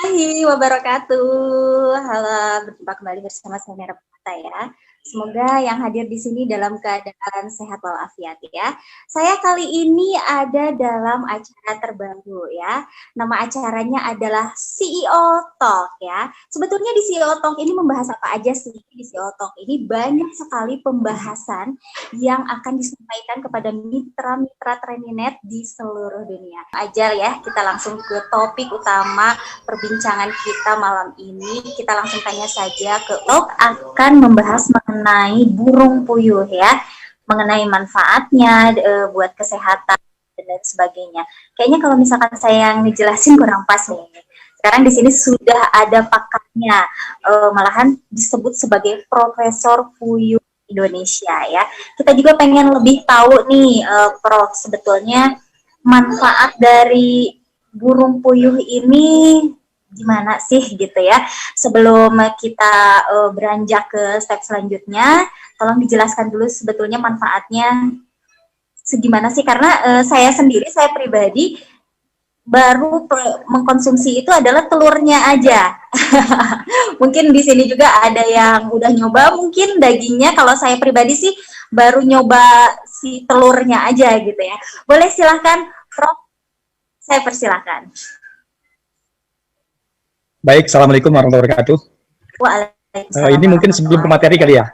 Wabarakatuh. Halo, berjumpa kembali bersama saya Mira Pata ya. Semoga yang hadir di sini dalam keadaan sehat walafiat ya. Saya kali ini ada dalam acara terbaru ya. Nama acaranya adalah CEO Talk ya. Sebetulnya di CEO Talk ini membahas apa aja sih? Di CEO Talk ini banyak sekali pembahasan yang akan disampaikan kepada mitra-mitra Treninet di seluruh dunia. Aja ya, kita langsung ke topik utama perbincangan kita malam ini. Kita langsung tanya saja ke Talk akan membahas mengenai burung puyuh ya, mengenai manfaatnya buat kesehatan dan lain sebagainya. Kayaknya kalau misalkan saya yang ngejelasin kurang pas nih. Sekarang di sini sudah ada pakarnya, malahan disebut sebagai Profesor Puyuh Indonesia ya. Kita juga pengen lebih tahu nih, Prof, sebetulnya manfaat dari burung puyuh ini gimana sih gitu ya. Sebelum kita beranjak ke step selanjutnya, tolong dijelaskan dulu sebetulnya manfaatnya segimana sih, karena saya pribadi baru mengkonsumsi itu adalah telurnya aja. Mungkin di sini juga ada yang udah nyoba mungkin dagingnya. Kalau saya pribadi sih baru nyoba si telurnya aja gitu ya. Boleh silahkan Prof, saya persilahkan. Baik, Assalamualaikum warahmatullahi wabarakatuh. Waalaikumsalam. Ini mungkin sebelum ke materi kali ya.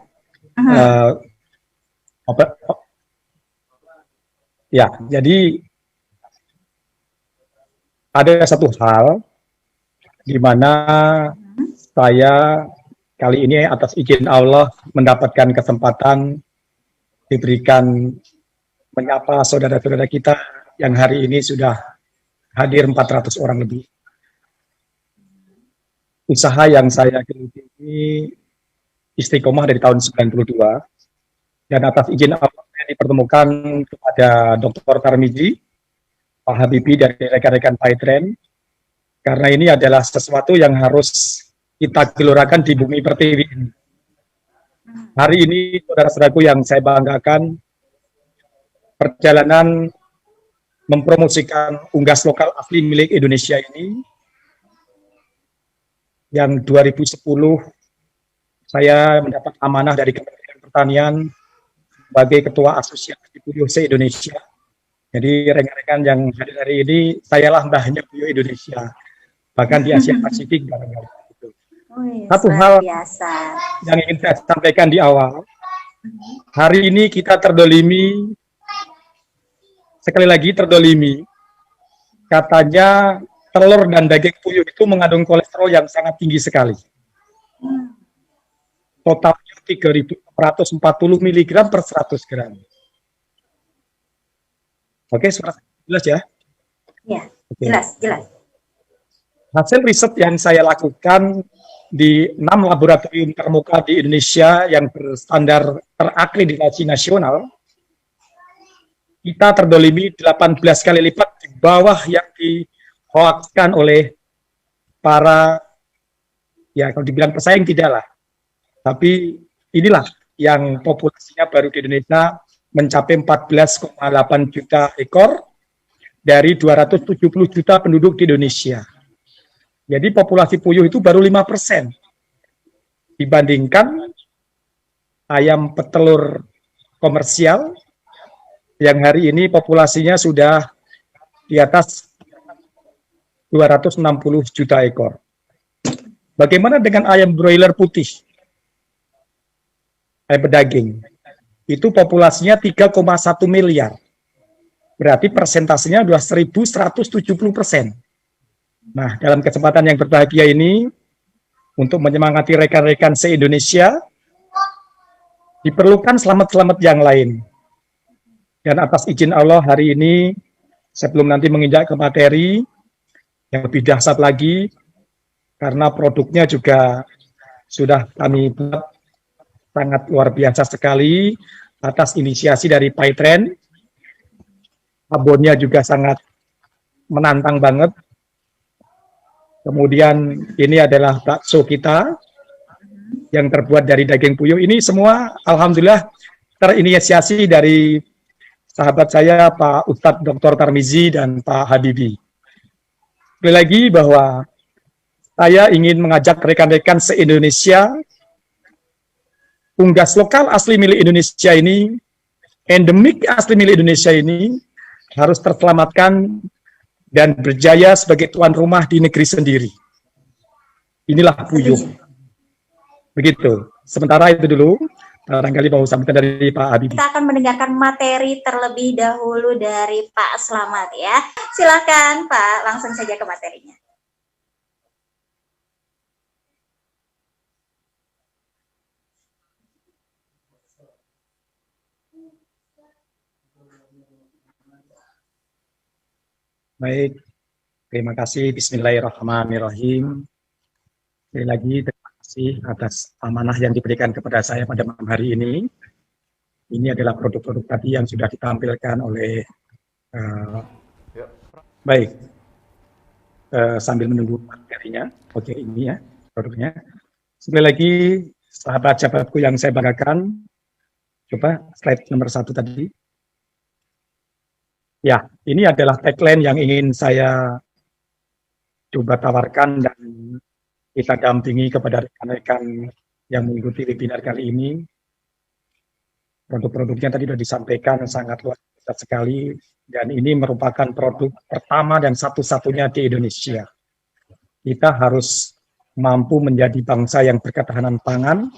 Ya, jadi ada satu hal di mana saya kali ini atas izin Allah mendapatkan kesempatan diberikan menyapa saudara-saudara kita yang hari ini sudah hadir 400 orang lebih. Usaha yang saya geluti ini istiqomah dari tahun 92, dan atas izin Allah saya dipertemukan kepada Dr. Tarmizi, Pak Habibie dari rekan-rekan Paitren, karena ini adalah sesuatu yang harus kita gelurakan di bumi pertiwi ini. Hari ini, saudara-saudaraku yang saya banggakan, perjalanan mempromosikan unggas lokal asli milik Indonesia ini, yang 2010 saya mendapat amanah dari Kementerian Pertanian sebagai Ketua Asosiasi Puyuh se-Indonesia. Jadi rekan-rekan yang hadir hari ini, sayalah mbahnya puyuh Indonesia, bahkan di Asia Pasifik barangkali. Satu hal yang ingin saya sampaikan di awal, hari ini kita terdolimi, sekali lagi terdolimi, katanya telur dan daging puyuh itu mengandung kolesterol yang sangat tinggi sekali. Totalnya 3.440 mg per 100 gram. Oke, suara jelas ya? Ya, jelas, jelas. Hasil riset yang saya lakukan di 6 laboratorium termuka di Indonesia yang berstandar terakreditasi nasional, kita terdolimi 18 kali lipat di bawah yang dihoaxkan oleh para, ya kalau dibilang pesaing tidaklah, tapi inilah yang populasinya baru di Indonesia mencapai 14,8 juta ekor dari 270 juta penduduk di Indonesia. Jadi populasi puyuh itu baru 5% dibandingkan ayam petelur komersial yang hari ini populasinya sudah di atas 260 juta ekor. Bagaimana dengan ayam broiler putih? Ayam pedaging. Itu populasinya 3,1 miliar. Berarti persentasenya sudah 1.170%. Nah, dalam kesempatan yang berbahagia ini, untuk menyemangati rekan-rekan se-Indonesia, diperlukan selamat-selamat yang lain. Dan atas izin Allah hari ini, sebelum nanti menginjak ke materi yang lebih dahsyat lagi, karena produknya juga sudah kami buat sangat luar biasa sekali, atas inisiasi dari Paitren. Abonnya juga sangat menantang banget. Kemudian ini adalah bakso kita yang terbuat dari daging puyuh. Ini semua alhamdulillah terinisiasi dari sahabat saya Pak Ustadz Dr. Tarmizi dan Pak Habibie. Sekali lagi bahwa saya ingin mengajak rekan-rekan se-Indonesia, unggas lokal asli milik Indonesia ini, endemik asli milik Indonesia ini, harus terselamatkan dan berjaya sebagai tuan rumah di negeri sendiri. Inilah Puyuh. Begitu. Sementara itu dulu, barangkali mau sampaikan dari Pak Habibie. Kita akan mendengarkan materi terlebih dahulu dari Pak Slamet ya. Silakan Pak, langsung saja ke materinya. Baik, terima kasih. Bismillahirrahmanirrahim. Sekali lagi terima kasih atas amanah yang diberikan kepada saya pada malam hari ini. Ini adalah produk-produk tadi yang sudah ditampilkan oleh baik. Sambil menunggu materinya. Oke, ini ya produknya. Sekali lagi, sahabat-sahabatku yang saya banggakan, coba slide nomor 1 tadi. Ya, ini adalah tagline yang ingin saya coba tawarkan dan kita dampingi kepada rekan-rekan yang mengikuti webinar kali ini. Produk-produknya tadi sudah disampaikan sangat luar biasa sekali, dan ini merupakan produk pertama dan satu-satunya di Indonesia. Kita harus mampu menjadi bangsa yang berketahanan pangan,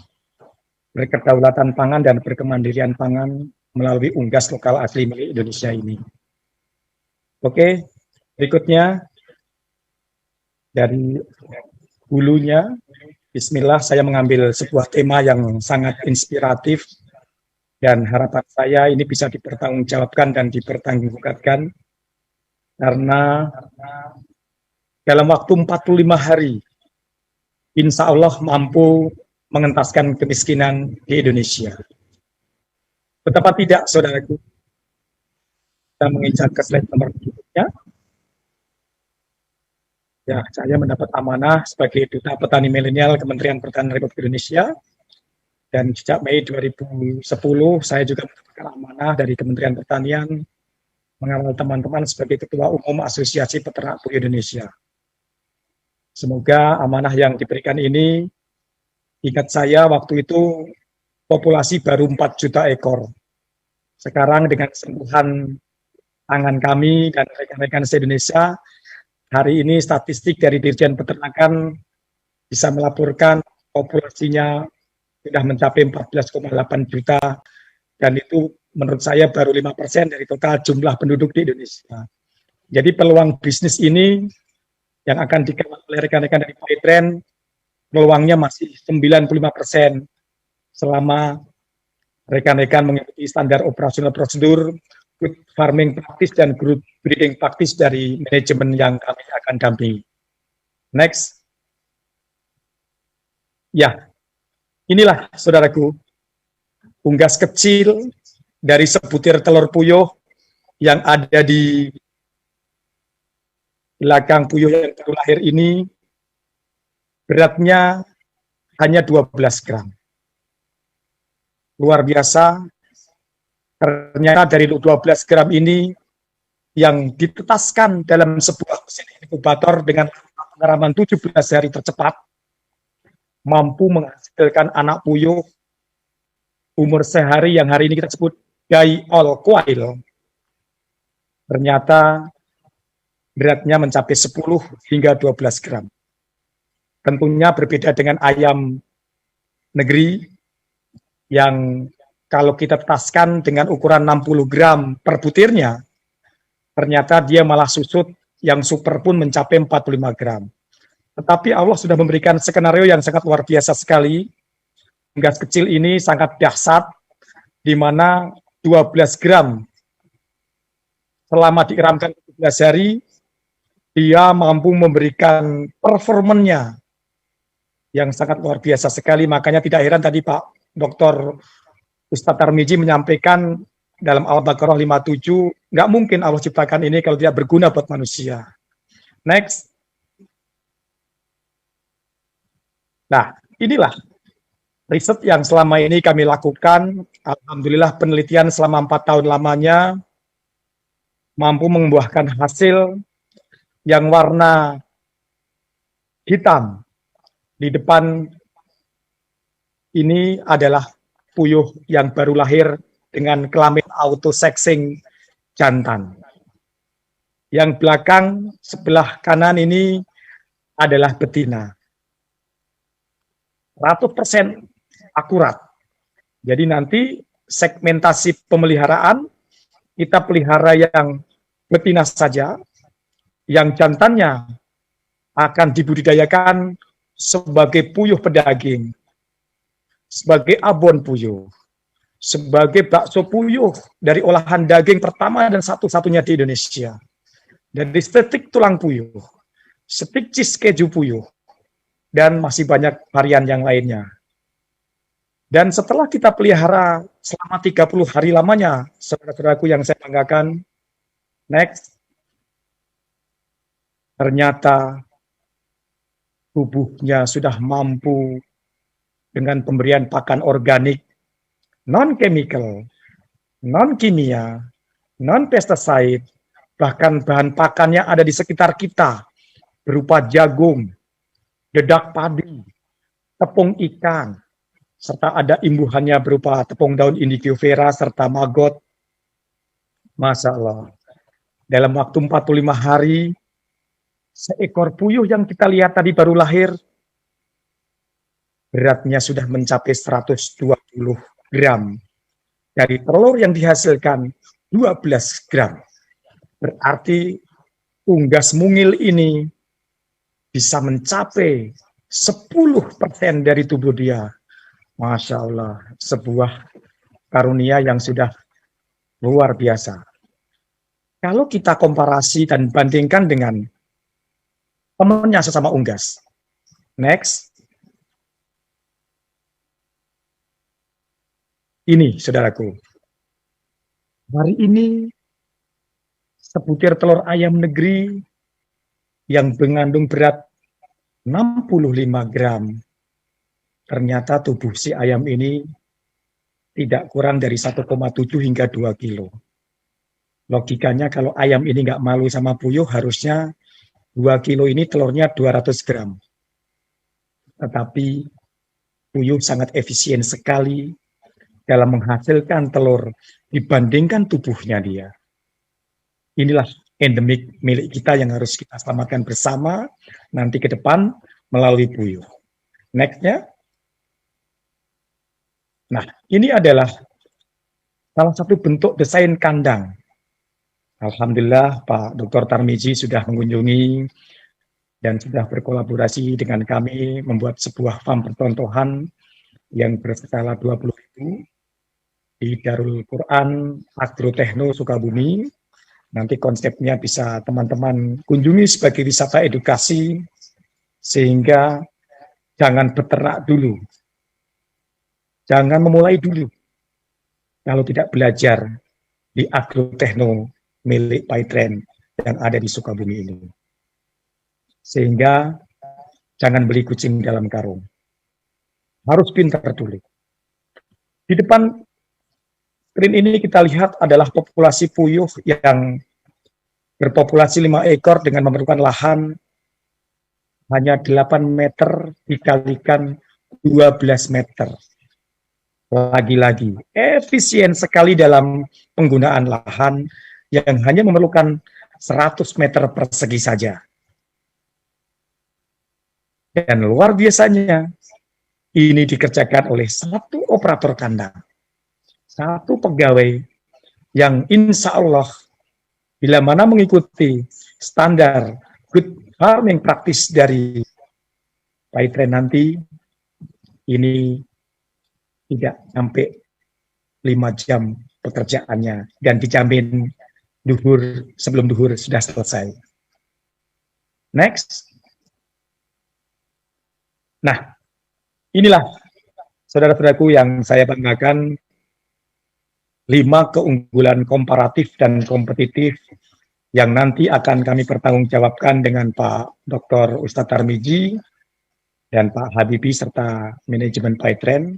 berkedaulatan pangan, dan berkemandirian pangan melalui unggas lokal asli milik Indonesia ini. Oke, berikutnya dari hulunya, bismillah, saya mengambil sebuah tema yang sangat inspiratif dan harapan saya ini bisa dipertanggungjawabkan dan dipertanggungjawabkan karena dalam waktu 45 hari insya Allah mampu mengentaskan kemiskinan di Indonesia. Betapa tidak, saudaraku? Kita menginjak ke slide nomor berikutnya. Ya, saya mendapat amanah sebagai Duta Petani Milenial Kementerian Pertanian Republik Indonesia. Dan sejak Mei 2010, saya juga mendapatkan amanah dari Kementerian Pertanian mengawal teman-teman sebagai Ketua Umum Asosiasi Peternak Puyuh Indonesia. Semoga amanah yang diberikan ini, ingat saya waktu itu populasi baru 4 juta ekor. Sekarang dengan sentuhan tangan kami dan rekan-rekan se-Indonesia, hari ini statistik dari Dirjen Peternakan bisa melaporkan populasinya sudah mencapai 14,8 juta, dan itu menurut saya baru 5% dari total jumlah penduduk di Indonesia. Jadi peluang bisnis ini yang akan dikawal oleh rekan-rekan dari Paytrend, peluangnya masih 95% selama rekan-rekan mengikuti standar operasional prosedur, good farming praktis dan good breeding praktis dari manajemen yang kami akan dampingi. Next. Ya, inilah saudaraku, unggas kecil dari sebutir telur puyuh yang ada di belakang puyuh yang baru lahir ini, beratnya hanya 12 gram. Luar biasa. Ternyata dari 12 gram ini yang ditetaskan dalam sebuah mesin inkubator dengan pengaraman 17 hari tercepat, mampu menghasilkan anak puyuh umur sehari yang hari ini kita sebut day all quail. Ternyata beratnya mencapai 10 hingga 12 gram. Tentunya berbeda dengan ayam negeri yang kalau kita tetaskan dengan ukuran 60 gram per butirnya, ternyata dia malah susut, yang super pun mencapai 45 gram. Tetapi Allah sudah memberikan skenario yang sangat luar biasa sekali. Unggas kecil ini sangat dahsyat, di mana 12 gram selama diiramkan 17 hari, dia mampu memberikan performanya yang sangat luar biasa sekali. Makanya tidak heran tadi Pak Dr. Ustadz Tarmizi menyampaikan dalam Al-Baqarah 57, nggak mungkin Allah ciptakan ini kalau tidak berguna buat manusia. Next. Nah, inilah riset yang selama ini kami lakukan. Alhamdulillah penelitian selama 4 tahun lamanya mampu membuahkan hasil yang warna hitam. Di depan ini adalah puyuh yang baru lahir dengan kelamin autosexing jantan. Yang belakang sebelah kanan ini adalah betina. 100% akurat. Jadi nanti segmentasi pemeliharaan kita pelihara yang betina saja, yang jantannya akan dibudidayakan sebagai puyuh pedaging, sebagai abon puyuh, sebagai bakso puyuh dari olahan daging pertama dan satu-satunya di Indonesia. Dari steak tulang puyuh, steak cheese keju puyuh, dan masih banyak varian yang lainnya. Dan setelah kita pelihara selama 30 hari lamanya, saudara-saudaraku yang saya banggakan, next, ternyata tubuhnya sudah mampu dengan pemberian pakan organik, non-chemical, non-kimia, non-pesticide, bahkan bahan pakannya ada di sekitar kita, berupa jagung, dedak padi, tepung ikan, serta ada imbuhannya berupa tepung daun indigo vera serta maggot. Masya Allah. Dalam waktu 45 hari, seekor puyuh yang kita lihat tadi baru lahir, beratnya sudah mencapai 120 gram. Dari telur yang dihasilkan 12 gram. Berarti unggas mungil ini bisa mencapai 10% dari tubuh dia. Masya Allah, sebuah karunia yang sudah luar biasa. Kalau kita komparasi dan bandingkan dengan temannya sesama unggas. Next. Ini, saudaraku. Hari ini, sebutir telur ayam negeri yang mengandung berat 65 gram. Ternyata tubuh si ayam ini tidak kurang dari 1,7 hingga 2 kilo. Logikanya kalau ayam ini nggak malu sama puyuh, harusnya 2 kilo ini telurnya 200 gram. Tetapi puyuh sangat efisien sekali dalam menghasilkan telur dibandingkan tubuhnya dia. Inilah endemik milik kita yang harus kita selamatkan bersama nanti ke depan melalui puyuh. Next-nya. Nah, ini adalah salah satu bentuk desain kandang. Alhamdulillah Pak Dr. Tarmizi sudah mengunjungi dan sudah berkolaborasi dengan kami membuat sebuah farm percontohan yang berskala 20.000 di Darul Quran Agrotechno Sukabumi. Nanti konsepnya bisa teman-teman kunjungi sebagai wisata edukasi, sehingga jangan beternak dulu. Jangan memulai dulu kalau tidak belajar di Agrotechno milik Paitren yang ada di Sukabumi ini. Sehingga jangan beli kucing dalam karung. Harus pintar dulu. Di depan screen ini kita lihat adalah populasi puyuh yang berpopulasi 5 ekor dengan memerlukan lahan hanya 8 meter dikalikan 12 meter. Lagi-lagi, efisien sekali dalam penggunaan lahan yang hanya memerlukan 100 meter persegi saja. Dan luar biasanya, ini dikerjakan oleh satu operator kandang. Satu pegawai yang insya Allah bila mana mengikuti standar good farming practice dari Paitren nanti, ini tidak sampai 5 jam pekerjaannya dan dijamin sebelum duhur sudah selesai. Next. Nah, inilah saudara-saudaraku yang saya banggakan, 5 keunggulan komparatif dan kompetitif yang nanti akan kami pertanggungjawabkan dengan Pak Dr. Ustadz Tarmizi dan Pak Habibi serta manajemen Paitren,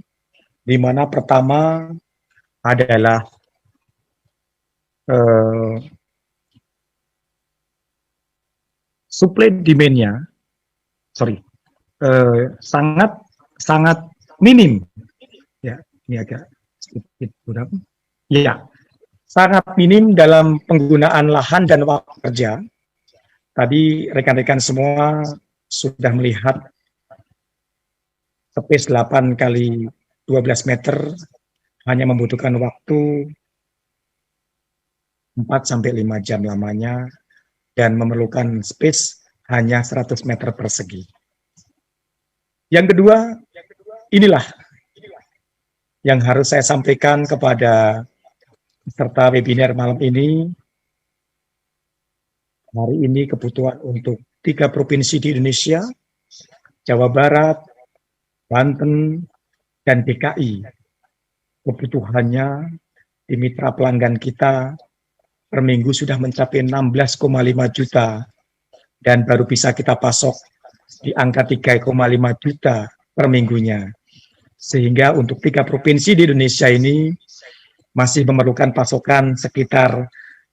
di mana pertama adalah supply demand-nya sangat sangat minim. Ya, ini agak sedikit kurang. Ya, sangat minim dalam penggunaan lahan dan waktu kerja. Tadi rekan-rekan semua sudah melihat space 8 kali 12 meter hanya membutuhkan waktu 4-5 jam lamanya dan memerlukan space hanya 100 meter persegi. Yang kedua, inilah yang harus saya sampaikan kepada peserta webinar malam ini. Hari ini kebutuhan untuk 3 provinsi di Indonesia, Jawa Barat, Banten, dan DKI. Kebutuhannya di mitra pelanggan kita per minggu sudah mencapai 16,5 juta dan baru bisa kita pasok di angka 3,5 juta per minggunya. Sehingga untuk 3 provinsi di Indonesia ini masih memerlukan pasokan sekitar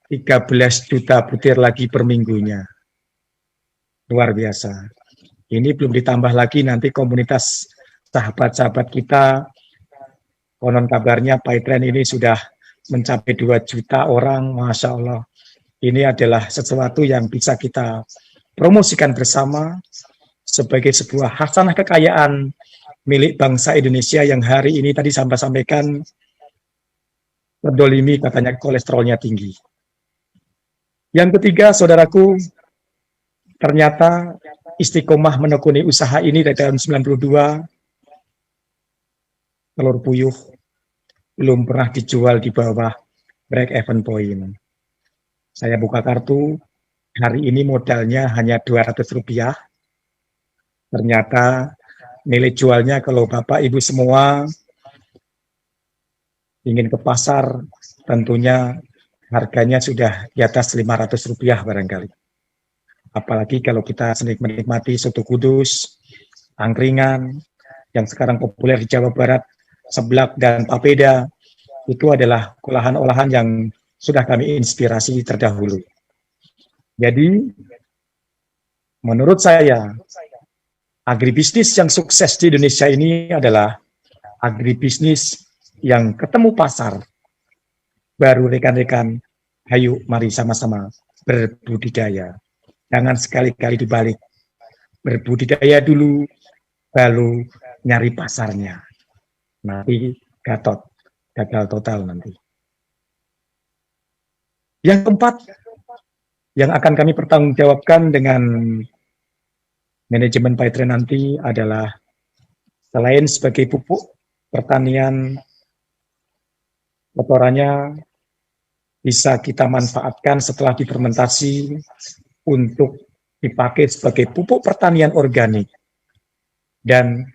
13 juta butir lagi per minggunya. Luar biasa. Ini belum ditambah lagi nanti komunitas sahabat-sahabat kita. Konon kabarnya Paytren ini sudah mencapai 2 juta orang. Masya Allah. Ini adalah sesuatu yang bisa kita promosikan bersama sebagai sebuah hasanah kekayaan milik bangsa Indonesia yang hari ini tadi sampaikan terdolimi katanya kolesterolnya tinggi. Yang ketiga, saudaraku, ternyata istiqomah menekuni usaha ini dari tahun 92, telur puyuh belum pernah dijual di bawah break-even point. Saya buka kartu, hari ini modalnya hanya Rp200. Ternyata nilai jualnya kalau Bapak Ibu semua ingin ke pasar, tentunya harganya sudah di atas Rp500 barangkali. Apalagi kalau kita sering menikmati soto kudus, angkringan, yang sekarang populer di Jawa Barat, seblak dan papeda, itu adalah olahan-olahan yang sudah kami inspirasi terdahulu. Jadi, menurut saya, agribisnis yang sukses di Indonesia ini adalah agribisnis yang ketemu pasar. Baru rekan-rekan, ayo mari sama-sama berbudidaya. Jangan sekali-kali dibalik. Berbudidaya dulu, baru nyari pasarnya. Nanti gagal total nanti. Yang keempat, yang akan kami pertanggungjawabkan dengan manajemen Paytren nanti adalah selain sebagai pupuk pertanian, kotorannya bisa kita manfaatkan setelah difermentasi untuk dipakai sebagai pupuk pertanian organik dan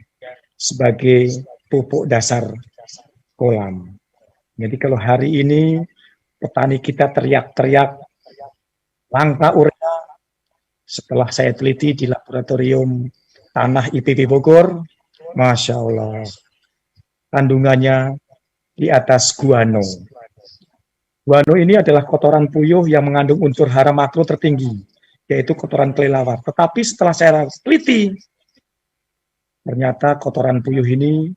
sebagai pupuk dasar kolam. Jadi kalau hari ini petani kita teriak-teriak langka urea, setelah saya teliti di laboratorium tanah IPB Bogor, Masya Allah, kandungannya di atas guano. Guano ini adalah kotoran puyuh yang mengandung unsur hara makro tertinggi, yaitu kotoran kelelawar. Tetapi setelah saya teliti, ternyata kotoran puyuh ini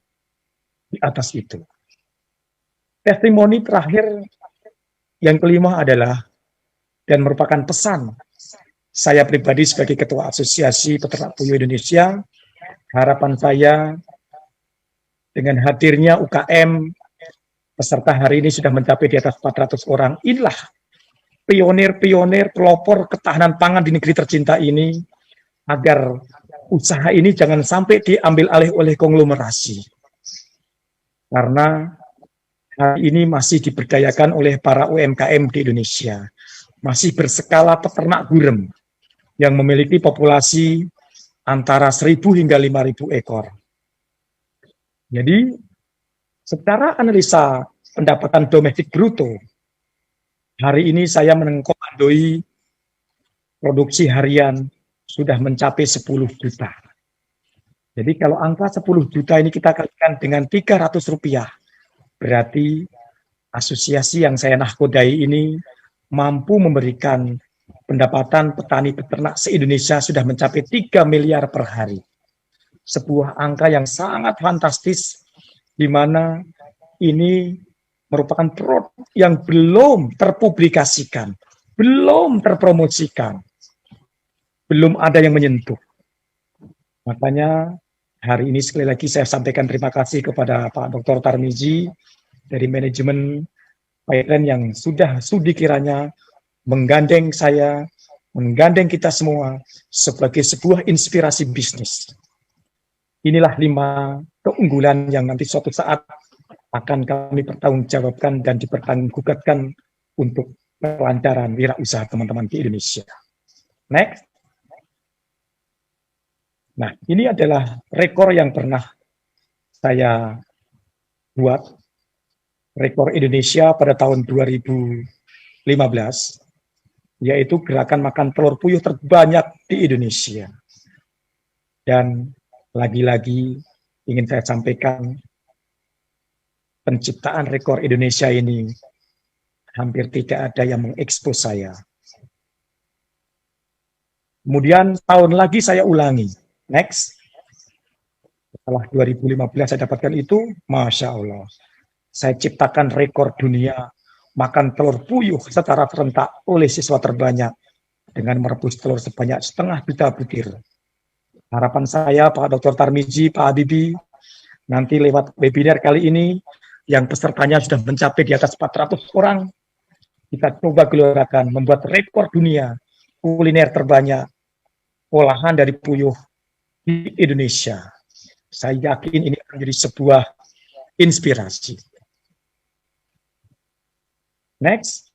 di atas itu. Testimoni terakhir yang kelima adalah, dan merupakan pesan saya pribadi sebagai Ketua Asosiasi Peternak Puyuh Indonesia, harapan saya dengan hadirnya UKM, peserta hari ini sudah mencapai di atas 400 orang. Inilah pionir-pionir pelopor ketahanan pangan di negeri tercinta ini, agar usaha ini jangan sampai diambil alih oleh konglomerasi. Karena hari ini masih diberdayakan oleh para UMKM di Indonesia. Masih berskala peternak gurem yang memiliki populasi antara 1.000 hingga 5.000 ekor. Jadi, secara analisa pendapatan domestik bruto, hari ini saya mengkomandoi produksi harian sudah mencapai 10 juta. Jadi kalau angka 10 juta ini kita kalikan dengan Rp300, berarti asosiasi yang saya nahkodai ini mampu memberikan pendapatan petani peternak se-Indonesia sudah mencapai 3 miliar per hari. Sebuah angka yang sangat fantastis, di mana ini merupakan produk yang belum terpublikasikan, belum terpromosikan, belum ada yang menyentuh. Makanya hari ini sekali lagi saya sampaikan terima kasih kepada Pak Dr. Tarmizi dari manajemen PAITREN yang sudah sudi kiranya menggandeng saya, menggandeng kita semua sebagai sebuah inspirasi bisnis. Inilah 5 keunggulan yang nanti suatu saat akan kami pertanggungjawabkan dan dipertanggungjawabkan untuk kelancaran wirausaha teman-teman di Indonesia. Next. Nah, ini adalah rekor yang pernah saya buat, rekor Indonesia pada tahun 2015, yaitu gerakan makan telur puyuh terbanyak di Indonesia. Dan lagi-lagi ingin saya sampaikan, penciptaan rekor Indonesia ini hampir tidak ada yang mengekspos saya. Kemudian tahun lagi saya ulangi. Next. Setelah 2015 saya dapatkan itu, Masya Allah. Saya ciptakan rekor dunia makan telur puyuh secara serentak oleh siswa terbanyak dengan merebus telur sebanyak 0,5 juta butir. Harapan saya Pak Dr. Tarmizi, Pak Habibie, nanti lewat webinar kali ini yang pesertanya sudah mencapai di atas 400 orang, kita coba gelorakan membuat rekor dunia kuliner terbanyak olahan dari puyuh di Indonesia. Saya yakin ini akan menjadi sebuah inspirasi. Next.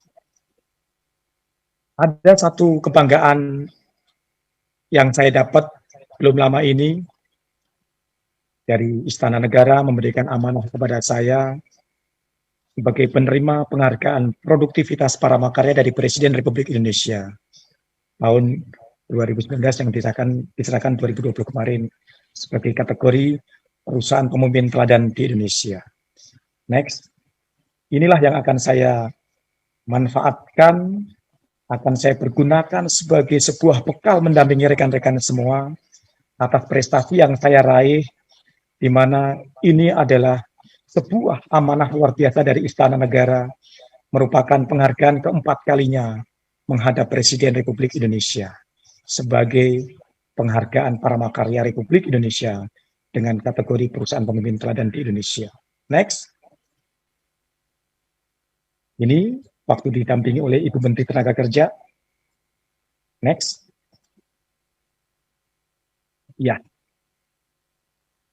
Ada satu kebanggaan yang saya dapat belum lama ini dari Istana Negara memberikan amanah kepada saya sebagai penerima penghargaan produktivitas para makarya dari Presiden Republik Indonesia tahun 2019 yang diserahkan 2020 kemarin sebagai kategori perusahaan pemimpin teladan di Indonesia. Next. Inilah yang akan saya manfaatkan, akan saya pergunakan sebagai sebuah bekal mendampingi rekan-rekan semua atas prestasi yang saya raih, di mana ini adalah sebuah amanah luar biasa dari Istana Negara, merupakan penghargaan keempat kalinya menghadap Presiden Republik Indonesia sebagai penghargaan para makarya Republik Indonesia dengan kategori perusahaan pemimpin teladan di Indonesia. Next. Ini waktu didampingi oleh Ibu Menteri Tenaga Kerja. Next. Ya.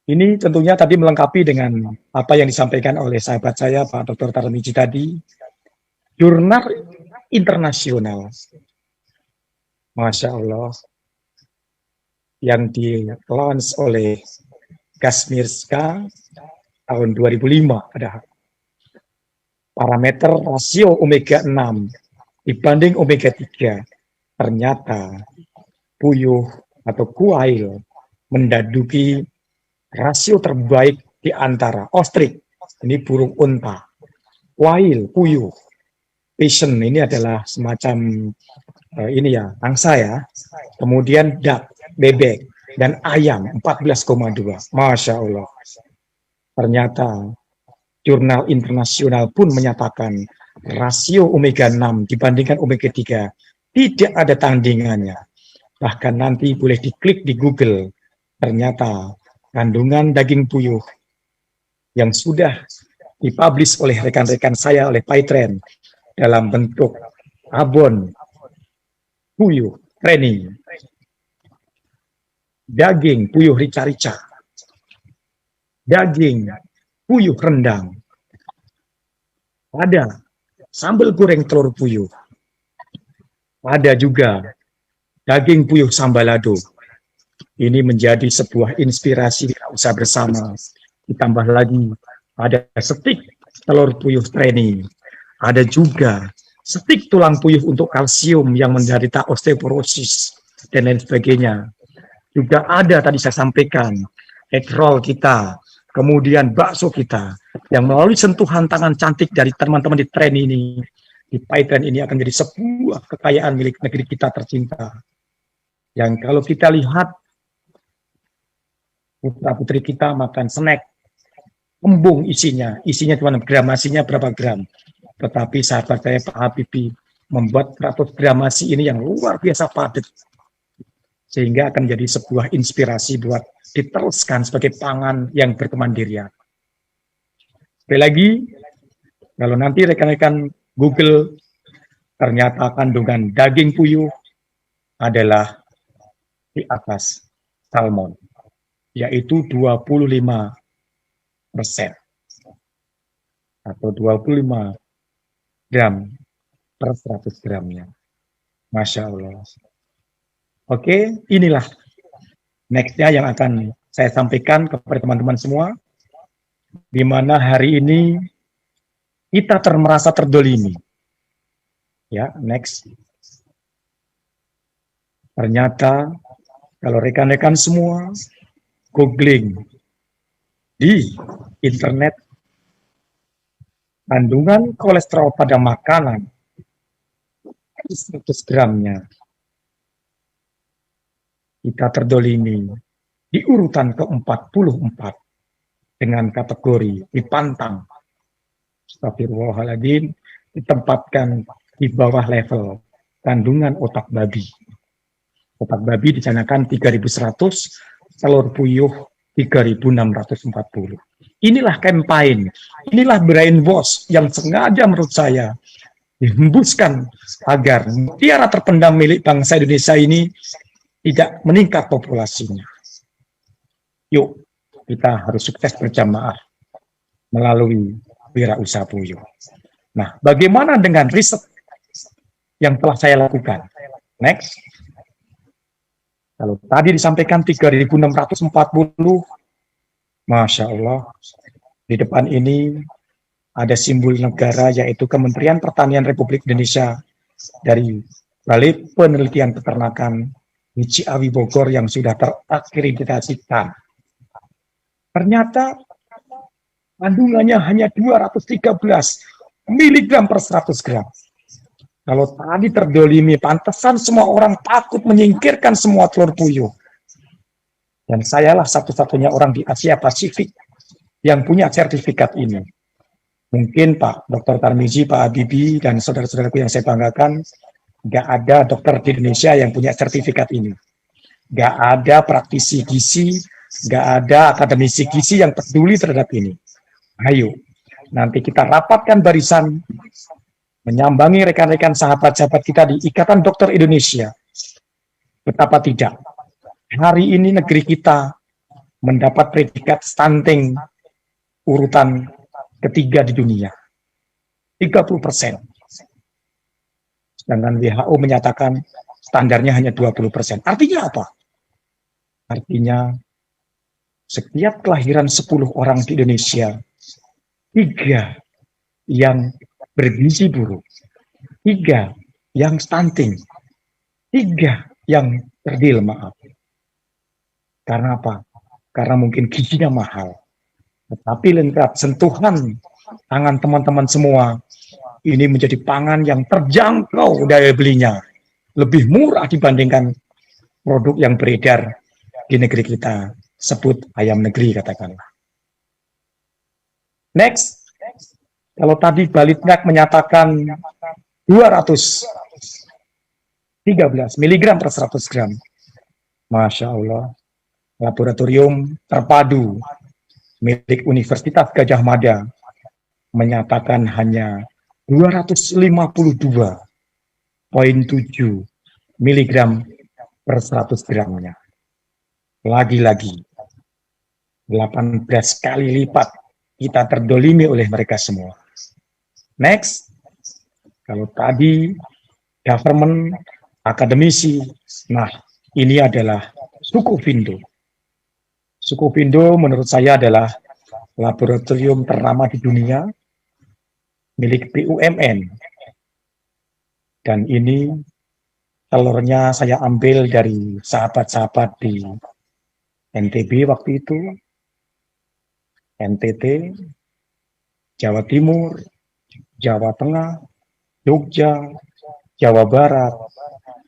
Ini tentunya tadi melengkapi dengan apa yang disampaikan oleh sahabat saya, Pak Dr. Tarmizi tadi. Jurnal internasional. Masya Allah, yang di-launch oleh Kasmirska tahun 2005 ada parameter rasio omega 6 dibanding omega 3. Ternyata puyuh atau quail menduduki rasio terbaik di antara ostrich, ini burung unta, quail, puyuh, pigeon, ini adalah semacam ini ya, angsa ya. Kemudian duck, bebek, dan ayam 14,2. Masya Allah. Ternyata jurnal internasional pun menyatakan rasio omega 6 dibandingkan omega 3 tidak ada tandingannya. Bahkan nanti boleh diklik di Google. Ternyata kandungan daging puyuh yang sudah dipublish oleh rekan-rekan saya oleh PAITREN dalam bentuk abon puyuh training, daging puyuh rica-rica, daging puyuh rendang, ada sambal goreng telur puyuh, ada juga daging puyuh sambalado. Ini menjadi sebuah inspirasi usaha bersama. Ditambah lagi ada stik telur puyuh training, ada juga stik tulang puyuh untuk kalsium yang menderita osteoporosis, dan lain sebagainya. Juga ada tadi saya sampaikan, egg roll kita, kemudian bakso kita, yang melalui sentuhan tangan cantik dari teman-teman di tren ini, di pipeline ini akan menjadi sebuah kekayaan milik negeri kita tercinta. Yang kalau kita lihat putra-putri kita makan snack, embung isinya cuma gramasinya berapa gram. Tetapi sahabat saya Pak Habibie membuat 100 gramasi ini yang luar biasa padat. Sehingga akan menjadi sebuah inspirasi buat diteruskan sebagai pangan yang berkemandirian. Sekali lagi, kalau nanti rekan-rekan Google ternyata kandungan daging puyuh adalah di atas salmon, yaitu 25% atau 25 gram per 100 gramnya. Masya Allah. Oke, inilah next-nya yang akan saya sampaikan kepada teman-teman semua, di mana hari ini kita merasa terdolimi. Ya, next. Ternyata kalau rekan-rekan semua googling di internet, kandungan kolesterol pada makanan 100 gramnya, kita terdolimi di urutan ke-44 dengan kategori dipantang. Astagfirullahaladzim, ditempatkan di bawah level kandungan otak babi. Otak babi dicanangkan 3.100, telur puyuh 3.640. Inilah campaign, inilah brainwash yang sengaja menurut saya dihembuskan agar mutiara terpendam milik bangsa Indonesia ini tidak meningkat populasinya. Yuk, kita harus sukses berjamaah melalui wirausaha puyuh. Nah, bagaimana dengan riset yang telah saya lakukan? Next. Kalau tadi disampaikan 3.640, Masya Allah, di depan ini ada simbol negara, yaitu Kementerian Pertanian Republik Indonesia dari Balai Penelitian Peternakan di Ciawi Bogor yang sudah terakreditasikan. Ternyata kandungannya hanya 213 mg per 100 gram. Kalau tadi terdolimi, pantesan semua orang takut menyingkirkan semua telur puyuh. Dan sayalah satu-satunya orang di Asia Pasifik yang punya sertifikat ini. Mungkin Pak Dr. Tarmizi, Pak Habibie, dan saudara-saudaraku yang saya banggakan, nggak ada dokter di Indonesia yang punya sertifikat ini. Nggak ada praktisi gizi, nggak ada akademisi gizi yang peduli terhadap ini. Ayo, nanti kita rapatkan barisan, menyambangi rekan-rekan sahabat-sahabat kita di Ikatan Dokter Indonesia. Betapa tidak, hari ini negeri kita mendapat predikat stunting urutan ketiga di dunia, 30%. Sedangkan WHO menyatakan standarnya hanya 20%. Artinya apa? Artinya setiap kelahiran 10 orang di Indonesia, 3 yang bergizi buruk, 3 yang stunting, 3 yang kerdil, maaf. Karena apa? Karena mungkin gizinya mahal. Tetapi lengkap sentuhan tangan teman-teman semua, ini menjadi pangan yang terjangkau daya belinya, lebih murah dibandingkan produk yang beredar di negeri kita, sebut ayam negeri katakanlah. Next. Kalau tadi Balitnak menyatakan 213 mg per 100 gram. Masya Allah, laboratorium terpadu milik Universitas Gadjah Mada menyatakan hanya 252,7 mg per 100 gramnya. Lagi-lagi, 18 kali lipat kita terdolimi oleh mereka semua. Next, kalau tadi government, akademisi, nah ini adalah suku Vindo. Suku Vindo menurut saya adalah laboratorium ternama di dunia, milik BUMN. Dan ini telurnya saya ambil dari sahabat-sahabat di NTB waktu itu, NTT, Jawa Timur, Jawa Tengah, Jogja, Jawa Barat,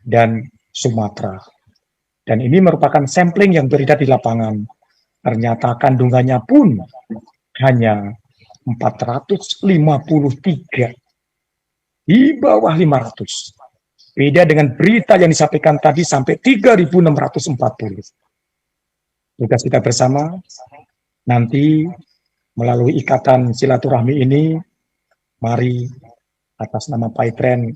dan Sumatera. Dan ini merupakan sampling yang beredar di lapangan. Ternyata kandungannya pun hanya 453, di bawah 500. Beda dengan berita yang disampaikan tadi sampai 3.640. Tugas kita bersama nanti melalui ikatan silaturahmi ini, mari atas nama Paitren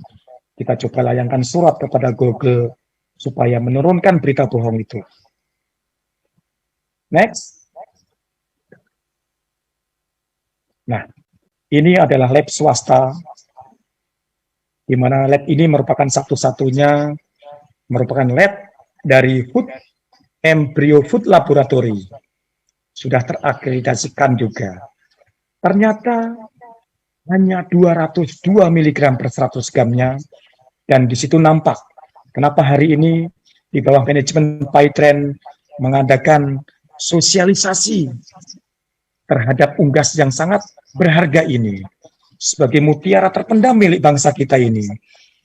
kita coba layangkan surat kepada Google supaya menurunkan berita bohong itu. Next. Nah, ini adalah lab swasta, di mana lab ini merupakan satu-satunya merupakan lab dari Food Embryo Food Laboratory. Sudah terakreditasikan juga. Ternyata hanya 202 mg per 100 gramnya, dan di situ nampak kenapa hari ini di bawah manajemen Paitren mengadakan sosialisasi terhadap unggas yang sangat berharga ini sebagai mutiara terpendam milik bangsa kita ini.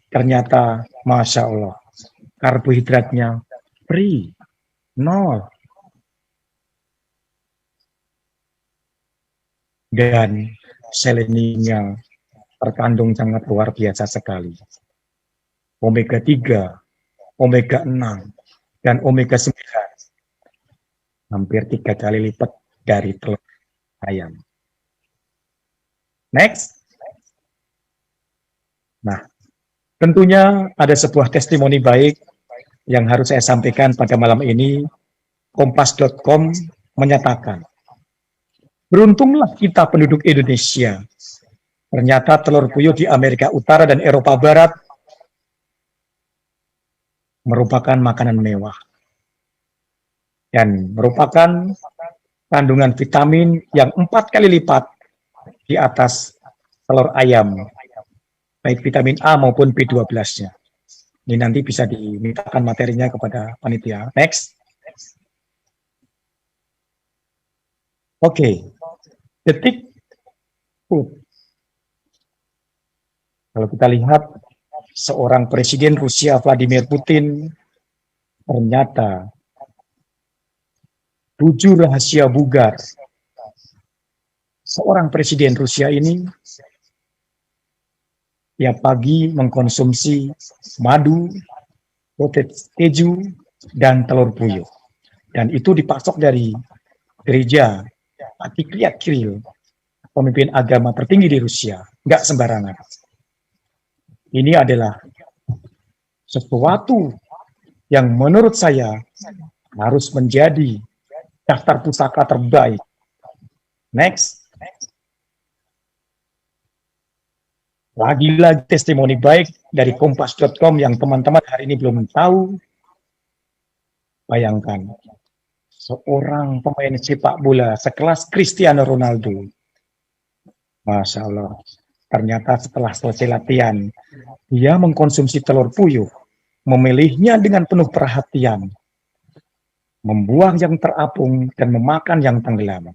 Ternyata Masya Allah, karbohidratnya free, nol, dan seleniumnya terkandung sangat luar biasa sekali. Omega 3, omega 6, dan omega 9 hampir 3 kali lipat dari telur ayam. Next. Nah, tentunya ada sebuah testimoni baik yang harus saya sampaikan pada malam ini. Kompas.com menyatakan, beruntunglah kita penduduk Indonesia. Ternyata telur puyuh di Amerika Utara dan Eropa Barat merupakan makanan mewah dan merupakan kandungan vitamin yang 4 kali lipat di atas telur ayam, baik vitamin A maupun B12-nya. Ini nanti bisa dimintakan materinya kepada panitia. Next. Oke, detik food. Kalau kita lihat, seorang presiden Rusia Vladimir Putin ternyata 7 rahasia bugar. Seorang presiden Rusia ini tiap pagi mengkonsumsi madu, potet keju, dan telur puyuh. Dan itu dipasok dari gereja Patriark Kirill, pemimpin agama tertinggi di Rusia. Nggak sembarangan. Ini adalah sesuatu yang menurut saya harus menjadi daftar pusaka terbaik. Next. Lagi-lagi testimoni baik dari Kompas.com yang teman-teman hari ini belum tahu. Bayangkan, seorang pemain sepak bola sekelas Cristiano Ronaldo. Masya Allah, ternyata setelah selesai latihan, dia mengkonsumsi telur puyuh, memilihnya dengan penuh perhatian, membuang yang terapung dan memakan yang tenggelam.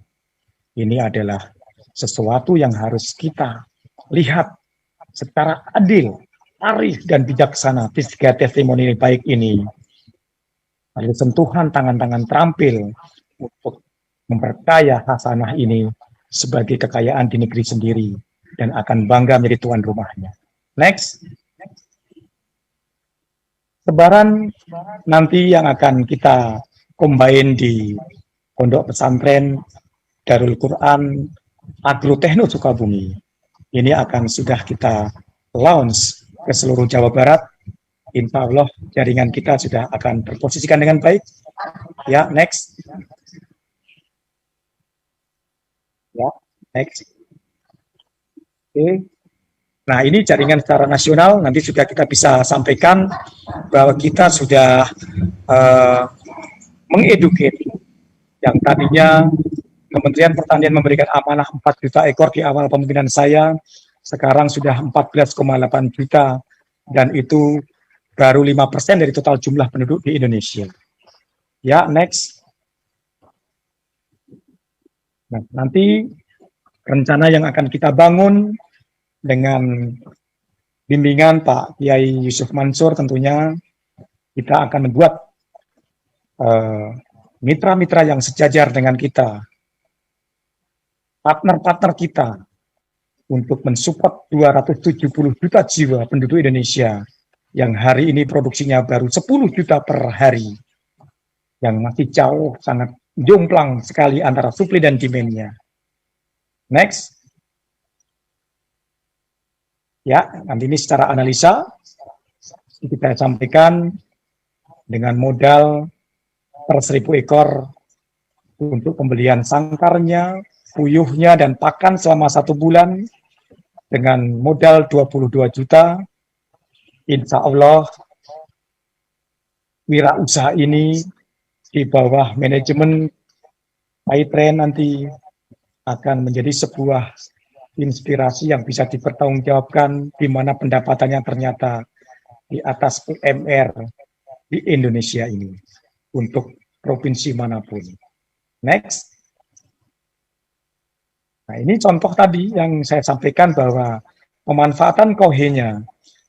Ini adalah sesuatu yang harus kita lihat secara adil, arif, dan bijaksana. Tiga testimoni baik ini, lalu sentuhan tangan-tangan terampil untuk memperkaya hasanah ini sebagai kekayaan di negeri sendiri dan akan bangga menjadi tuan rumahnya. Next. Sebaran nanti yang akan kita combine di Pondok Pesantren Darul Quran Agrotechno Sukabumi. Ini akan sudah kita launch ke seluruh Jawa Barat. Insya Allah jaringan kita sudah akan terposisikan dengan baik. Ya, next. Ya, next. Oke. Nah, ini jaringan secara nasional. Nanti juga kita bisa sampaikan bahwa kita sudah mengedukasi yang tadinya Kementerian Pertanian memberikan amanah 4 juta ekor di awal pemimpinan saya, sekarang sudah 14,8 juta, dan itu baru 5% dari total jumlah penduduk di Indonesia. Ya, next. Nah, nanti rencana yang akan kita bangun dengan bimbingan Pak Kiai Yusuf Mansur tentunya kita akan membuat mitra-mitra yang sejajar dengan kita, partner-partner kita untuk mensupport 270 juta jiwa penduduk Indonesia yang hari ini produksinya baru 10 juta per hari, yang masih jauh sangat jomplang sekali antara supply dan demand-nya. Next. Ya, nanti ini secara analisa kita sampaikan dengan modal per 1.000 ekor untuk pembelian sangkarnya, puyuhnya, dan pakan selama 1 bulan dengan modal 22 juta. Insya Allah wirausaha ini di bawah manajemen Paytrend nanti akan menjadi sebuah inspirasi yang bisa dipertanggungjawabkan di mana pendapatannya ternyata di atas UMR di Indonesia ini untuk provinsi manapun. Next. Nah, ini contoh tadi yang saya sampaikan bahwa pemanfaatan kohenya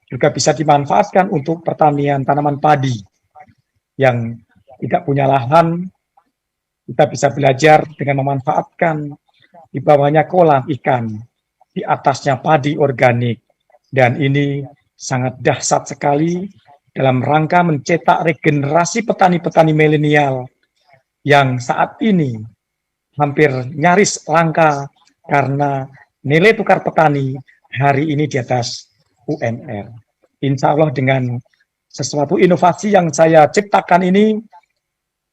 juga bisa dimanfaatkan untuk pertanian tanaman padi yang tidak punya lahan. Kita bisa belajar dengan memanfaatkan di bawahnya kolam ikan, di atasnya padi organik. Dan ini sangat dahsyat sekali dalam rangka mencetak regenerasi petani-petani milenial yang saat ini hampir nyaris langka karena nilai tukar petani hari ini di atas UMR. Insya Allah dengan sesuatu inovasi yang saya ciptakan ini,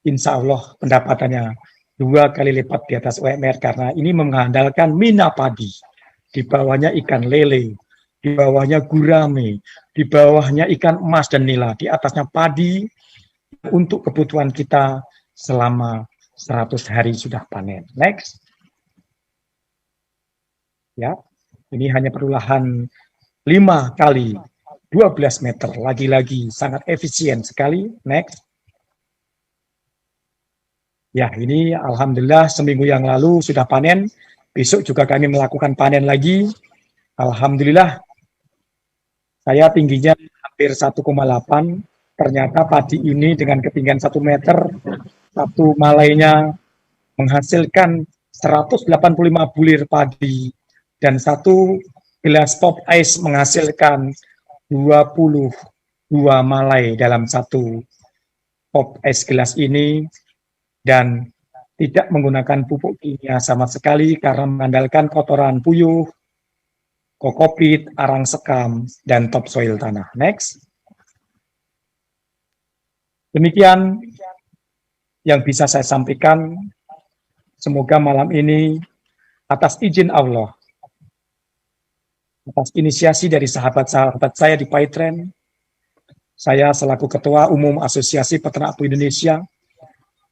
insya Allah pendapatannya 2 kali lipat di atas UMR karena ini mengandalkan mina padi, di bawahnya ikan lele, di bawahnya gurame, di bawahnya ikan emas dan nila, di atasnya padi untuk kebutuhan kita selama 100 hari sudah panen. Next. Ya, ini hanya perlu lahan 5 kali 12 meter, lagi-lagi sangat efisien sekali. Next. Ya, ini alhamdulillah seminggu yang lalu sudah panen. Besok juga kami melakukan panen lagi. Alhamdulillah, saya tingginya hampir 1,8. Ternyata padi ini dengan ketinggian 1 meter, satu malainya menghasilkan 185 bulir padi. Dan 1 gelas pop ice menghasilkan 22 malai dalam 1 pop ice gelas ini. Dan tidak menggunakan pupuk kimia sama sekali karena mengandalkan kotoran puyuh, kokopit, arang sekam, dan topsoil tanah. Next. Demikian yang bisa saya sampaikan. Semoga malam ini atas izin Allah, atas inisiasi dari sahabat-sahabat saya di Paytrend, saya selaku Ketua Umum Asosiasi Peternak Puyuh Indonesia,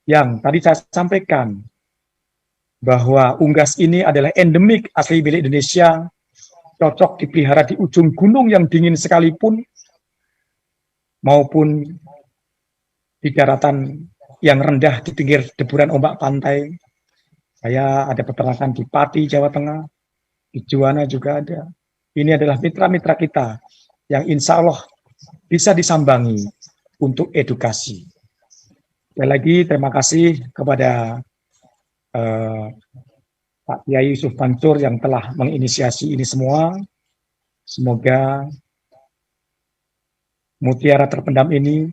yang tadi saya sampaikan bahwa unggas ini adalah endemik asli milik Indonesia, cocok dipelihara di ujung gunung yang dingin sekalipun, maupun di daratan yang rendah di pinggir deburan ombak pantai. Saya ada peternakan di Pati, Jawa Tengah, di Juwana juga ada. Ini adalah mitra-mitra kita yang insya Allah bisa disambangi untuk edukasi. Sekali lagi terima kasih kepada Pak Kiai Yusuf Mansur yang telah menginisiasi ini semua. Semoga mutiara terpendam ini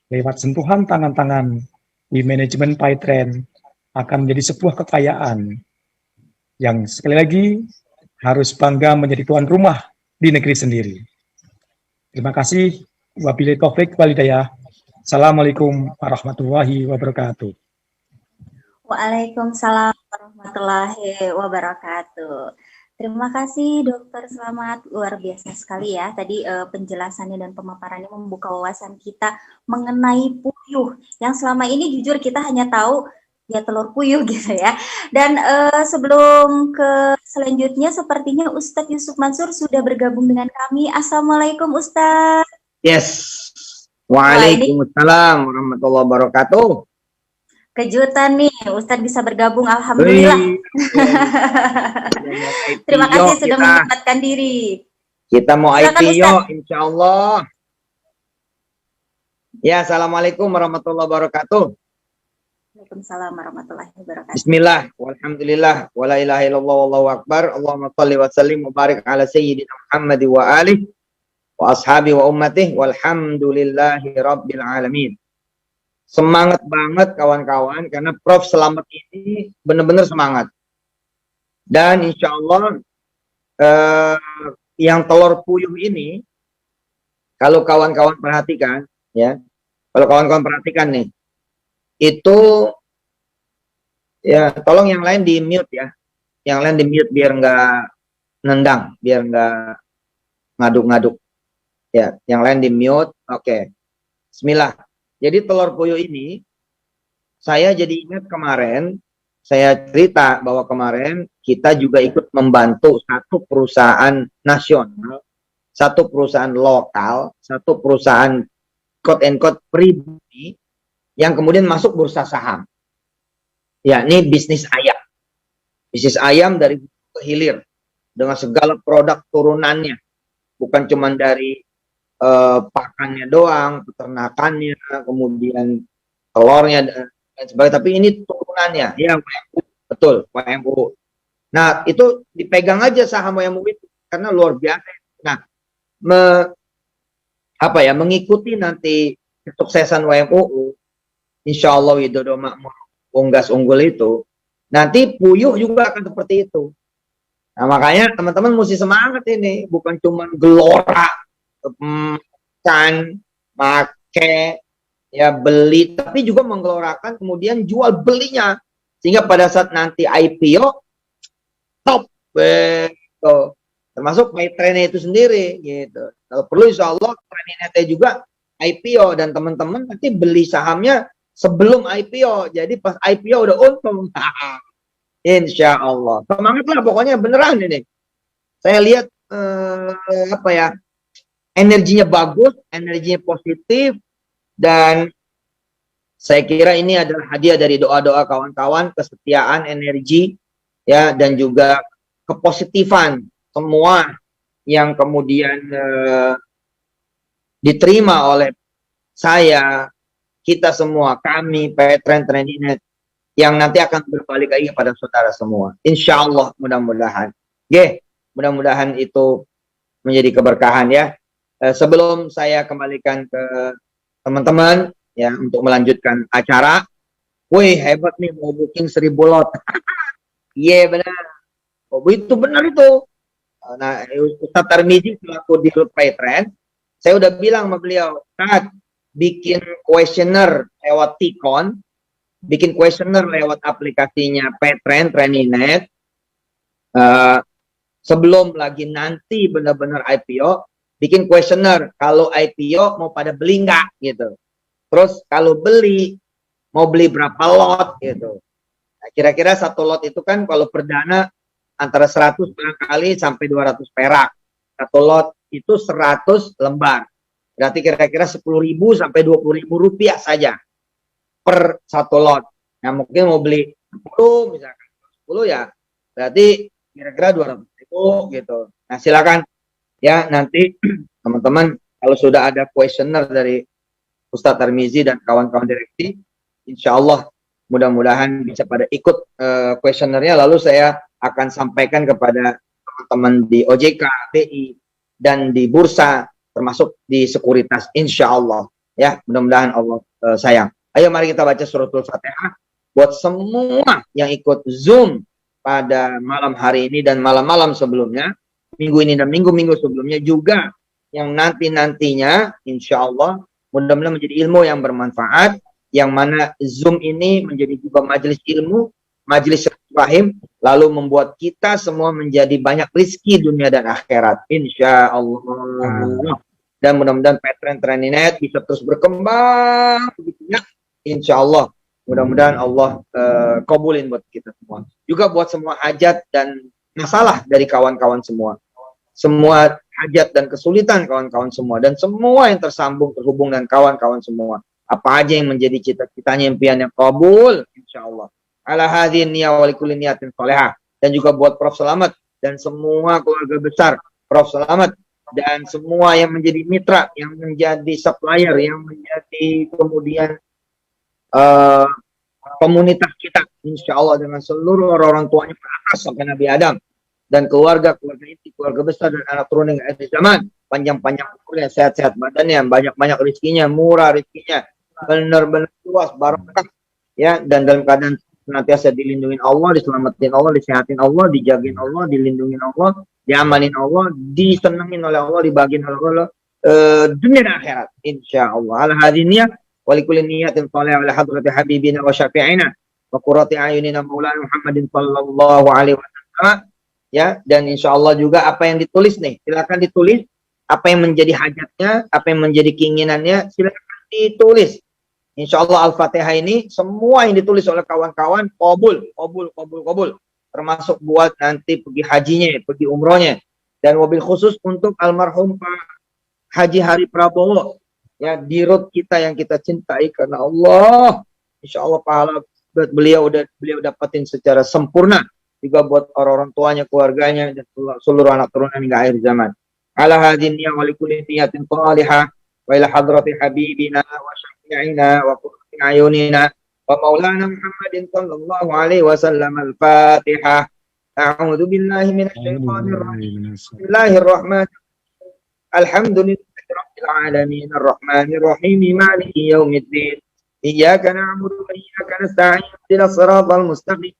lewat sentuhan tangan-tangan di manajemen Paytrend akan menjadi sebuah kekayaan yang sekali lagi harus bangga menjadi tuan rumah di negeri sendiri. Terima kasih. Wabillahi taufik wal hidayah. Assalamualaikum warahmatullahi wabarakatuh. Waalaikumsalam warahmatullahi wabarakatuh. Terima kasih Dokter Selamat, luar biasa sekali ya. Tadi penjelasannya dan pemaparannya membuka wawasan kita mengenai puyuh. Yang selama ini jujur kita hanya tahu ya telur puyuh gitu ya. Dan sebelum ke selanjutnya sepertinya Ustadz Yusuf Mansur sudah bergabung dengan kami. Assalamualaikum Ustadz. Yes. Waalaikumsalam warahmatullahi wabarakatuh. Kejutan nih, Ustadz bisa bergabung, alhamdulillah. Terima kasih sudah menyempatkan diri. Kita mau Silakan, IPO, Ustaz. insya Allah. Ya, assalamualaikum warahmatullahi wabarakatuh. Waalaikumsalam warahmatullahi wabarakatuh. Bismillah, walhamdulillah, wala ilaha illallah, wallahu akbar. Allahumma salli wa sallim wa barik ala sayyidina Muhammad wa alihi wa ashabi wa ummatihi walhamdulillahi rabbil alamin. Semangat banget kawan-kawan, karena Prof Selamat ini benar-benar semangat. Dan insya Allah yang telur puyuh ini, kalau kawan-kawan perhatikan, ya, kalau kawan-kawan perhatikan nih, itu ya tolong yang lain di mute ya, yang lain di mute biar nggak nendang, biar nggak ngaduk-ngaduk, ya, yang lain di mute. Oke. Bismillah. Jadi telur puyuh ini, saya jadi ingat kemarin, saya cerita bahwa kemarin kita juga ikut membantu satu perusahaan nasional, satu perusahaan lokal, satu perusahaan quote and quote pribumi yang kemudian masuk bursa saham. Ya, ini bisnis ayam. Bisnis ayam dari ke hilir dengan segala produk turunannya. Bukan cuma dari pakannya doang, peternakannya, kemudian telurnya dan sebagainya, tapi ini turunannya. Ya, WMU, betul, WMU. Nah, itu dipegang aja saham WMU itu karena luar biasa. Nah, mengikuti nanti kesuksesan WMU, insya Allah Widodo Makmur Unggas Unggul itu, nanti puyuh juga akan seperti itu. Nah, makanya teman-teman mesti semangat ini, bukan cuma gelora, kan, make, ya beli, tapi juga menggelorakan kemudian jual belinya, sehingga pada saat nanti IPO, top, begitu. Termasuk MyTrainer itu sendiri, gitu. Kalau perlu insya Allah Traininetnya juga IPO, dan teman-teman nanti beli sahamnya sebelum IPO, jadi pas IPO udah untung. Insya Allah. Semangatlah pokoknya, beneran ini. Saya lihat energinya bagus, energinya positif, dan saya kira ini adalah hadiah dari doa-doa kawan-kawan, kesetiaan, energi, ya, dan juga kepositifan semua yang kemudian diterima oleh saya, kita semua, kami, Petren Traininget, yang nanti akan berbalik lagi kepada saudara semua. Insya Allah, mudah-mudahan. Mudah-mudahan itu menjadi keberkahan ya. Sebelum saya kembalikan ke teman-teman ya untuk melanjutkan acara. Wih, hebat nih, mau booking 1000 lot. Iya, benar. Oh, itu benar itu. Nah, Ustadz Tarmizi selaku di Petren, saya udah bilang sama beliau, Ustadz, bikin kuesioner lewat Tikon, bikin kuesioner lewat aplikasinya Petren Traininget, sebelum lagi nanti benar-benar IPO, bikin kuesioner kalau IPO mau pada beli nggak gitu. Terus kalau beli, mau beli berapa lot gitu. Nah, kira-kira satu lot itu kan kalau perdana antara 100 barangkali sampai 200 perak. Satu lot itu 100 lembar. Berarti kira-kira 10.000 sampai 20.000 rupiah saja per satu lot. Nah, mungkin mau beli 10 misalkan 10 ya, berarti kira-kira 200.000 gitu. Nah, silakan ya, nanti teman-teman kalau sudah ada kuesioner dari Ustadz Tarmizi dan kawan-kawan direksi, insya Allah mudah-mudahan bisa pada ikut kuesionernya, lalu saya akan sampaikan kepada teman-teman di OJK, BI, dan di bursa, termasuk di sekuritas, insya Allah ya, mudah-mudahan Allah sayang. Ayo mari kita baca suratul Fatihah buat semua yang ikut Zoom pada malam hari ini dan malam-malam sebelumnya, minggu ini dan minggu-minggu sebelumnya juga, yang nantinya insya Allah mudah-mudahan menjadi ilmu yang bermanfaat, yang mana Zoom ini menjadi juga majelis ilmu, majelis rahim, lalu membuat kita semua menjadi banyak rezeki dunia dan akhirat, insya Allah. Dan mudah-mudahan Petren Traininget bisa terus berkembang, ya, insya Allah. Mudah-mudahan Allah kabulin buat kita semua. Juga buat semua hajat dan masalah dari kawan-kawan semua. Semua hajat dan kesulitan kawan-kawan semua. Dan semua yang tersambung, terhubung dengan kawan-kawan semua. Apa aja yang menjadi cita-citanya, impian yang kabul, insya Allah. Ala hadhin niya walikulli niyatin salihah. Dan juga buat Prof Selamat dan semua keluarga besar Prof Selamat dan semua yang menjadi mitra, yang menjadi supplier, yang menjadi kemudian komunitas kita, insya Allah dengan seluruh orang tuanya ke atas sampai Nabi Adam dan keluarga inti, keluarga besar dan anak turun yang akhir zaman, panjang-panjang umurnya, sehat-sehat badannya, banyak-banyak rezekinya, murah rezekinya, benar-benar luas barokah ya, dan dalam keadaan senantiasa dilindungi Allah, diselamatin Allah, disehatin Allah, dijagain Allah, dilindungi Allah, diamanin Allah, disenengin oleh Allah, dibagiin oleh Allah dunia dan akhirat, insya Allah. Ala hadiniyah walikulli niyatin salih ala hadrati habibina wa syafi'ina wa qurrati ayunina maulana Muhammadin sallallahu alaihi wasallam. Ya, dan insya Allah juga apa yang ditulis nih, silakan ditulis apa yang menjadi hajatnya, apa yang menjadi keinginannya, silakan ditulis. Insya Allah Al-Fatihah ini semua yang ditulis oleh kawan-kawan kabul, termasuk buat nanti pergi hajinya, pergi umrohnya, dan mobil khusus untuk almarhum Pak Haji Hari Prabowo, ya, dirut kita yang kita cintai karena Allah. Insya Allah pahala buat beliau dapatin secara sempurna, juga buat orang-orang tuanya, keluarganya, dan seluruh anak turunan hingga akhir zaman. Ala hadin ya walikulli niyatin salihah wa ila hadrati habibina wa syafi'ina wa qurrati ayunina wa maulana Muhammadin sallallahu alaihi wasallam. Al-Fatihah. A'udzu billahi minasy syaithanir rajim. Bismillahirrahmanirrahim. Alhamdulillahi rabbil alamin arrahmanir rahim maliki yaumiddin. Iyyaka na'budu wa iyyaka nasta'in. Ihdinas siratal mustaqim.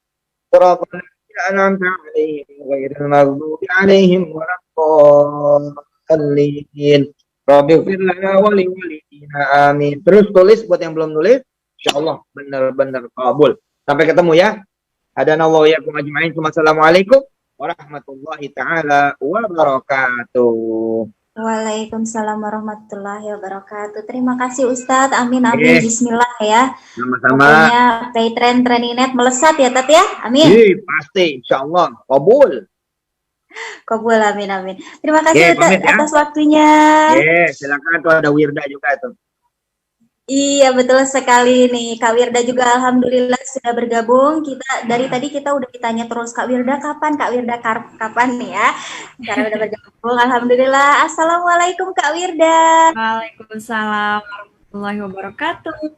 Siratal ladzina an'amta 'alaihim ghairil maghdubi 'alaihim waladdallin. Rabbighfir lana wa liwalidina amin. Terus tulis buat yang belum nulis, insyaallah benar-benar kabul. Sampai ketemu ya. Hadanallahu wa iyyakum ajma'in. Wassalamualaikum warahmatullahi taala wabarakatuh. Waalaikumsalam warahmatullahi wabarakatuh. Terima kasih Ustadz. Amin amin. Bismillah ya. Sama-sama. Pokoknya Paytrend Training.net melesat ya Tat ya. Amin. Pasti insyaallah kabul. Kabul, amin amin. Terima kasih Ustadz atas waktunya. Silakan tuh, ada Wirda juga tuh. Iya betul sekali nih Kak Wirda juga alhamdulillah sudah bergabung. Kita dari tadi kita udah ditanya terus Kak Wirda kapan nih ya. Sekarang udah bergabung alhamdulillah. Assalamualaikum Kak Wirda. Waalaikumsalam warahmatullahi wabarakatuh.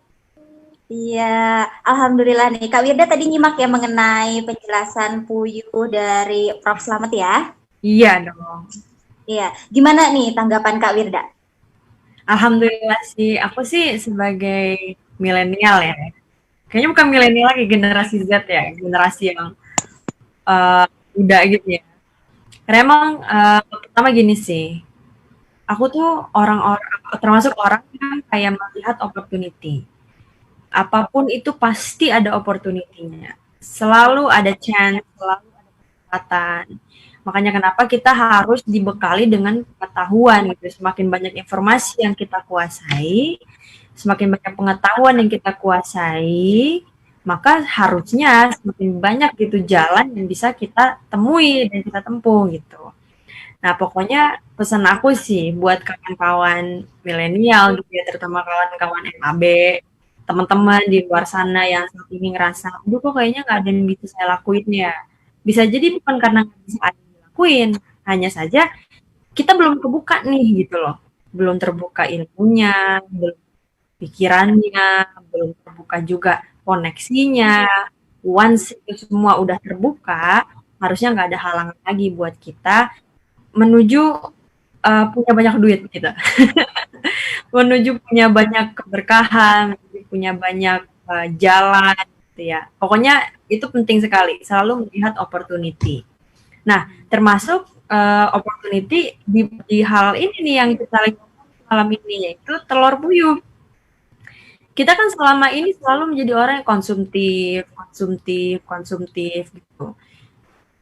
Iya, alhamdulillah nih Kak Wirda tadi nyimak ya mengenai penjelasan Puyuh dari Prof Slamet ya. Iya dong. Iya, gimana nih tanggapan Kak Wirda? Alhamdulillah sih, aku sih sebagai milenial ya. Kayaknya bukan milenial lagi, generasi Z ya, generasi yang muda gitu ya. Karena emang pertama gini sih, aku tuh termasuk orang yang kayak melihat opportunity. Apapun itu pasti ada opportunity-nya. Selalu ada chance, selalu ada kesempatan. Makanya kenapa kita harus dibekali dengan pengetahuan gitu. Semakin banyak informasi yang kita kuasai, semakin banyak pengetahuan yang kita kuasai, maka harusnya semakin banyak gitu jalan yang bisa kita temui dan kita tempuh gitu. Nah, pokoknya pesan aku sih buat kawan-kawan milenial gitu ya, terutama kawan-kawan MAB, teman-teman di luar sana yang saat ini ngerasa, aduh kok kayaknya nggak ada yang bisa saya lakuin ya. Bisa jadi bukan karena nggak bisa lakuin, hanya saja kita belum kebuka nih gitu loh, belum terbuka ilmunya, belum pikirannya, belum terbuka juga koneksinya. Once itu semua udah terbuka, harusnya nggak ada halangan lagi buat kita menuju punya banyak duit gitu, menuju punya banyak keberkahan, punya banyak jalan gitu ya. Pokoknya itu penting sekali, selalu melihat opportunity. Nah, termasuk opportunity di hal ini nih yang kita lihat malam ini, yaitu telur puyuh. Kita kan selama ini selalu menjadi orang yang konsumtif gitu.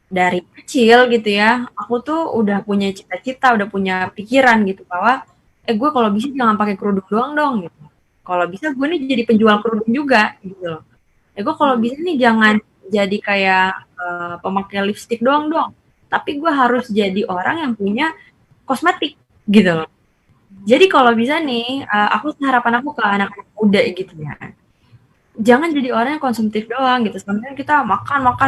Dari kecil gitu ya, aku tuh udah punya cita-cita, udah punya pikiran gitu bahwa gue kalau bisa jangan pakai kerudung doang dong gitu. Kalau bisa gue nih jadi penjual kerudung juga gitu loh. Gue kalau bisa nih jangan jadi kayak pemakai lipstick doang dong, tapi gue harus jadi orang yang punya kosmetik gitu loh. Jadi kalau bisa nih, harapan aku ke anak-anak muda gitu ya, jangan jadi orang yang konsumtif doang gitu. Sebenarnya kita makan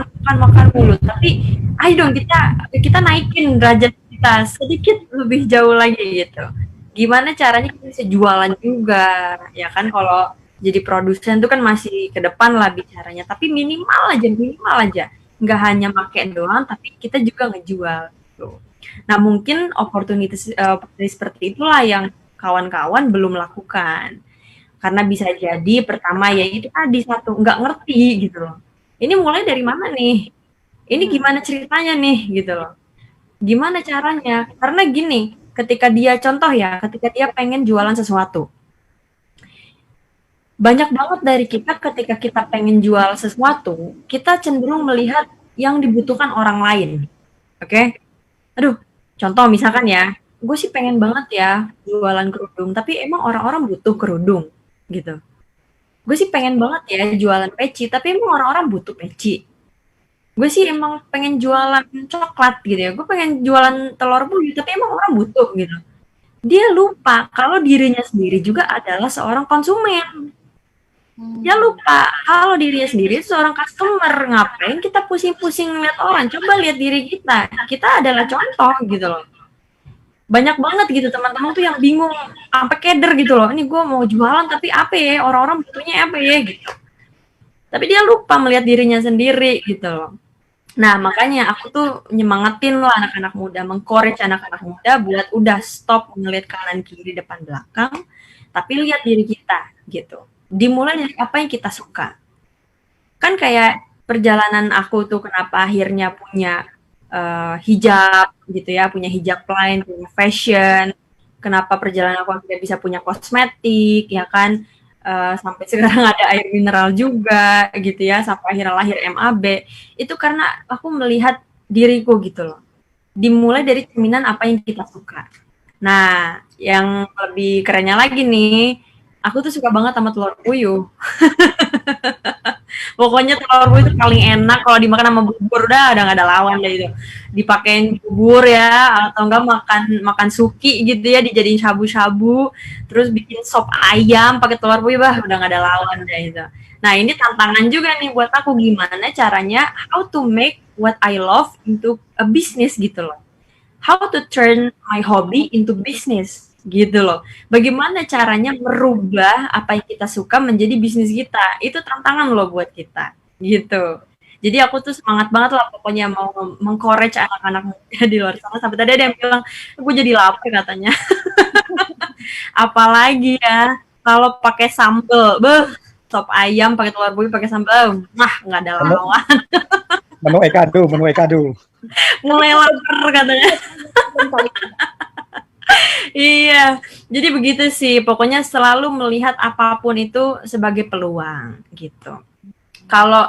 mulu, tapi ayo dong kita naikin derajat kita sedikit lebih jauh lagi gitu. Gimana caranya kita bisa jualan juga, ya kan? Kalau jadi produsen tuh kan masih ke depan lah bicaranya, tapi minimal aja. Nggak hanya pakai doang, tapi kita juga ngejual. Gitu. Nah mungkin opportunity seperti itulah yang kawan-kawan belum lakukan. Karena bisa jadi pertama ya itu tadi satu nggak ngerti gitu loh. Ini mulai dari mana nih? Ini gimana ceritanya nih gitu loh. Gimana caranya? Karena gini, ketika dia contoh ya, ketika dia pengen jualan sesuatu. Banyak banget dari kita ketika kita pengen jual sesuatu, kita cenderung melihat yang dibutuhkan orang lain. Oke? Aduh, contoh misalkan ya, gue sih pengen banget ya jualan kerudung, tapi emang orang-orang butuh kerudung gitu. Gue sih pengen banget ya jualan peci, tapi emang orang-orang butuh peci. Gue sih emang pengen jualan coklat gitu ya, gue pengen jualan telur buyut, tapi emang orang butuh gitu. Dia lupa kalau dirinya sendiri juga adalah seorang konsumen. Dia lupa kalau dirinya sendiri seorang customer. Ngapain kita pusing-pusing lihat orang? Coba lihat diri kita. Kita adalah contoh gitu loh. Banyak banget gitu teman-teman tuh yang bingung sampai keder gitu loh. Ini gue mau jualan tapi apa ya? Orang-orang butuhnya apa ya gitu. Tapi dia lupa melihat dirinya sendiri gitu loh. Nah makanya aku tuh nyemangatin lah anak-anak muda, mengcourage anak-anak muda buat udah stop ngelihat kanan kiri depan belakang, tapi lihat diri kita gitu. Dimulai dari apa yang kita suka. Kan kayak perjalanan aku tuh kenapa akhirnya punya hijab gitu ya, punya hijab line, punya fashion. Kenapa perjalanan aku akhirnya bisa punya kosmetik, ya kan? Sampai sekarang ada air mineral juga gitu ya, sampai akhirnya lahir MAB. Itu karena aku melihat diriku gitu loh. Dimulai dari cerminan apa yang kita suka. Nah, yang lebih kerennya lagi nih, aku tuh suka banget sama telur puyuh. Pokoknya telur puyuh itu paling enak kalau dimakan sama bubur, udah nggak ada lawan deh itu. Dipakein bubur ya, atau enggak makan suki gitu ya, dijadiin shabu-shabu, terus bikin sop ayam pakai telur puyuh, udah nggak ada lawan deh itu. Nah ini tantangan juga nih buat aku, gimana caranya how to make what I love into a business gitu loh. How to turn my hobby into business gitu loh. Bagaimana caranya merubah apa yang kita suka menjadi bisnis kita. Itu tantangan loh buat kita gitu. Jadi aku tuh semangat banget lah pokoknya mau mengcourage anak-anak muda di luar sana. Sampai tadi ada yang bilang, gue jadi lapar katanya. Apalagi ya kalau pakai sambel, sop ayam pakai telur buyuh pakai sambel, nggak ada lawan. Menu ekadu. Mulai lapar katanya. Iya, jadi begitu sih. Pokoknya selalu melihat apapun itu sebagai peluang gitu. Kalau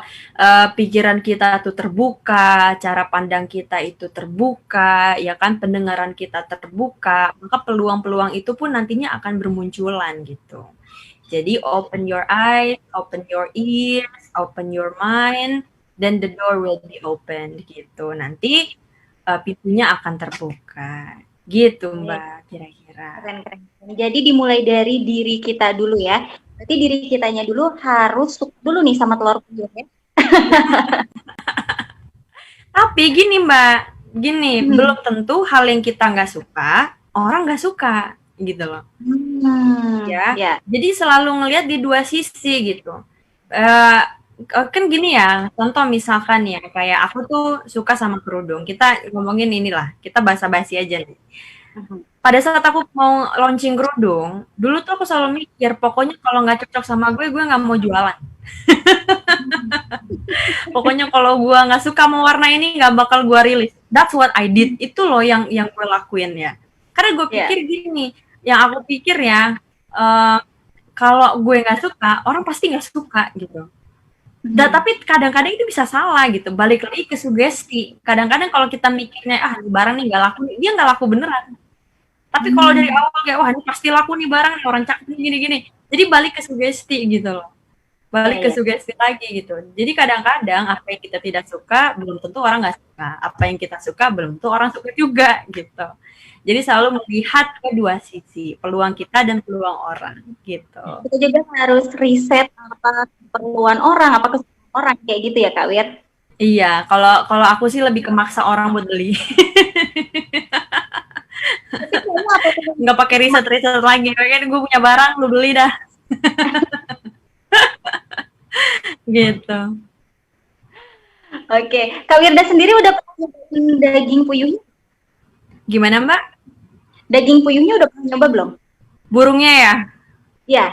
pikiran kita tuh terbuka, cara pandang kita itu terbuka, ya kan, pendengaran kita terbuka, maka peluang-peluang itu pun nantinya akan bermunculan gitu. Jadi open your eyes, open your ears, open your mind, then the door will be open gitu. Nanti pintunya akan terbuka. Gitu Mbak, kira-kira. Keren. Jadi dimulai dari diri kita dulu ya. Berarti diri kitanya dulu harus suka dulu nih sama telur puyuh ya. Tapi gini Mbak, belum tentu hal yang kita nggak suka, orang nggak suka gitu loh. Ya. Jadi selalu ngelihat di dua sisi gitu. Kan gini ya, contoh misalkan ya, kayak aku tuh suka sama kerudung. Kita ngomongin inilah, kita basa-basi aja nih. Pada saat aku mau launching kerudung, dulu tuh aku selalu mikir, pokoknya kalau nggak cocok sama gue nggak mau jualan. Pokoknya kalau gue nggak suka sama warna ini, nggak bakal gue rilis. That's what I did. Itu loh yang gue lakuin ya. Karena gue pikir gini, yang aku pikir ya, kalau gue nggak suka, orang pasti nggak suka gitu. Tapi kadang-kadang itu bisa salah gitu. Balik lagi ke sugesti. Kadang-kadang kalau kita mikirnya barang nih nggak laku, dia nggak laku beneran. Tapi kalau dari awal kayak wah ini pasti laku nih barang, orang cakep gini-gini. Jadi balik ke sugesti gitu loh. Balik ke sugesti lagi gitu. Jadi kadang-kadang apa yang kita tidak suka belum tentu orang nggak suka. Apa yang kita suka belum tentu orang suka juga gitu. Jadi selalu melihat kedua sisi, peluang kita dan peluang orang gitu. Kita juga harus riset apa keperluan orang, apa kesukaan orang kayak gitu ya Kak Wir? Iya, kalau aku sih lebih ke maksa orang buat beli. nggak pakai riset lagi. Kayaknya gue punya barang, lu beli dah. Gitu. Oke, Kak Wirda sendiri udah pernah nyobain daging puyuhnya? Gimana Mbak? Daging puyuhnya udah pernah nyoba belum? Burungnya ya? Ya.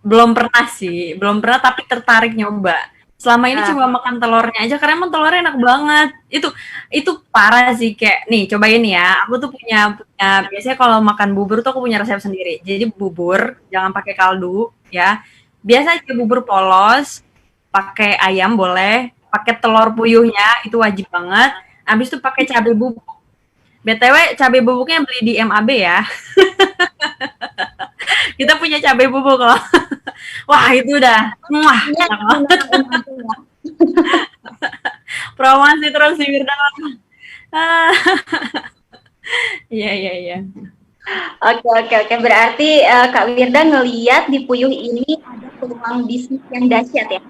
Belum pernah sih, belum pernah tapi tertarik nyoba. Selama ini cuma makan telurnya aja karena emang telurnya enak banget. Itu parah sih kayak nih cobain ya. Aku tuh punya biasanya kalau makan bubur tuh aku punya resep sendiri. Jadi bubur jangan pakai kaldu ya. Biasa aja bubur polos, pakai ayam boleh, pakai telur puyuhnya itu wajib banget. Habis itu pakai cabai bubuk. BTW cabai bubuknya beli di MAB ya. Kita punya cabai bubuk loh. Wah, itu udah. Promosi terus di Wirda. Iya. Oke. Berarti Kak Wirda ngeliat di Puyuh ini ada peluang bisnis yang dahsyat ya?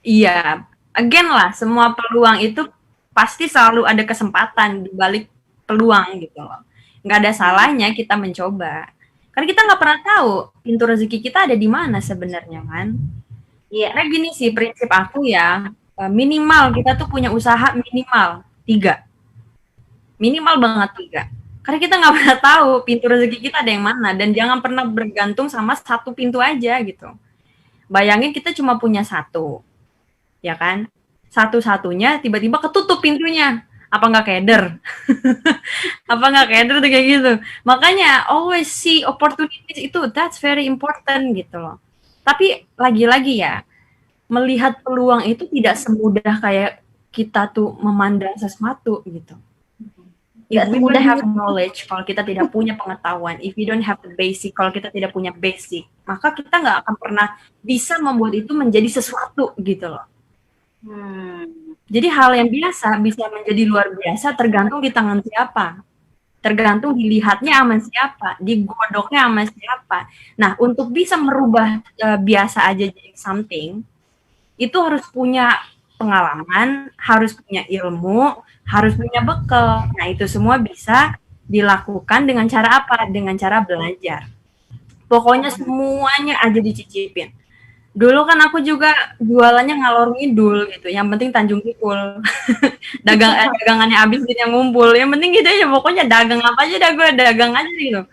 Iya. Again lah, semua peluang itu pasti selalu ada kesempatan di balik peluang gitu loh. Nggak ada salahnya kita mencoba. Karena kita nggak pernah tahu pintu rezeki kita ada di mana sebenarnya kan. Iya. Karena gini sih prinsip aku ya, minimal kita tuh punya usaha minimal 3. Minimal banget 3. Karena kita nggak pernah tahu pintu rezeki kita ada yang mana dan jangan pernah bergantung sama satu pintu aja gitu. Bayangin kita cuma punya 1, ya kan? Satu-satunya tiba-tiba ketutup pintunya. Apa nggak keder? Apa nggak keder tuh kayak gitu. Makanya always see opportunities itu, that's very important gitu loh. Tapi lagi-lagi ya, melihat peluang itu tidak semudah kayak kita tuh memandang sesuatu gitu. If we don't have knowledge, kalau kita tidak punya pengetahuan, if we don't have the basic, kalau kita tidak punya basic, maka kita nggak akan pernah bisa membuat itu menjadi sesuatu gitu loh. Jadi hal yang biasa bisa menjadi luar biasa tergantung di tangan siapa. Tergantung dilihatnya sama siapa, digodoknya sama siapa. Nah, untuk bisa merubah biasa aja jadi something, itu harus punya pengalaman, harus punya ilmu, harus punya bekal. Nah, itu semua bisa dilakukan dengan cara apa? Dengan cara belajar. Pokoknya semuanya aja dicicipin. Dulu kan aku juga jualannya ngalor ngidul gitu. Yang penting Tanjung Pikul. Dagangannya habis duitnya ngumpul. Yang penting gitu aja. Pokoknya dagang apa aja dah gue dagang aja gitu.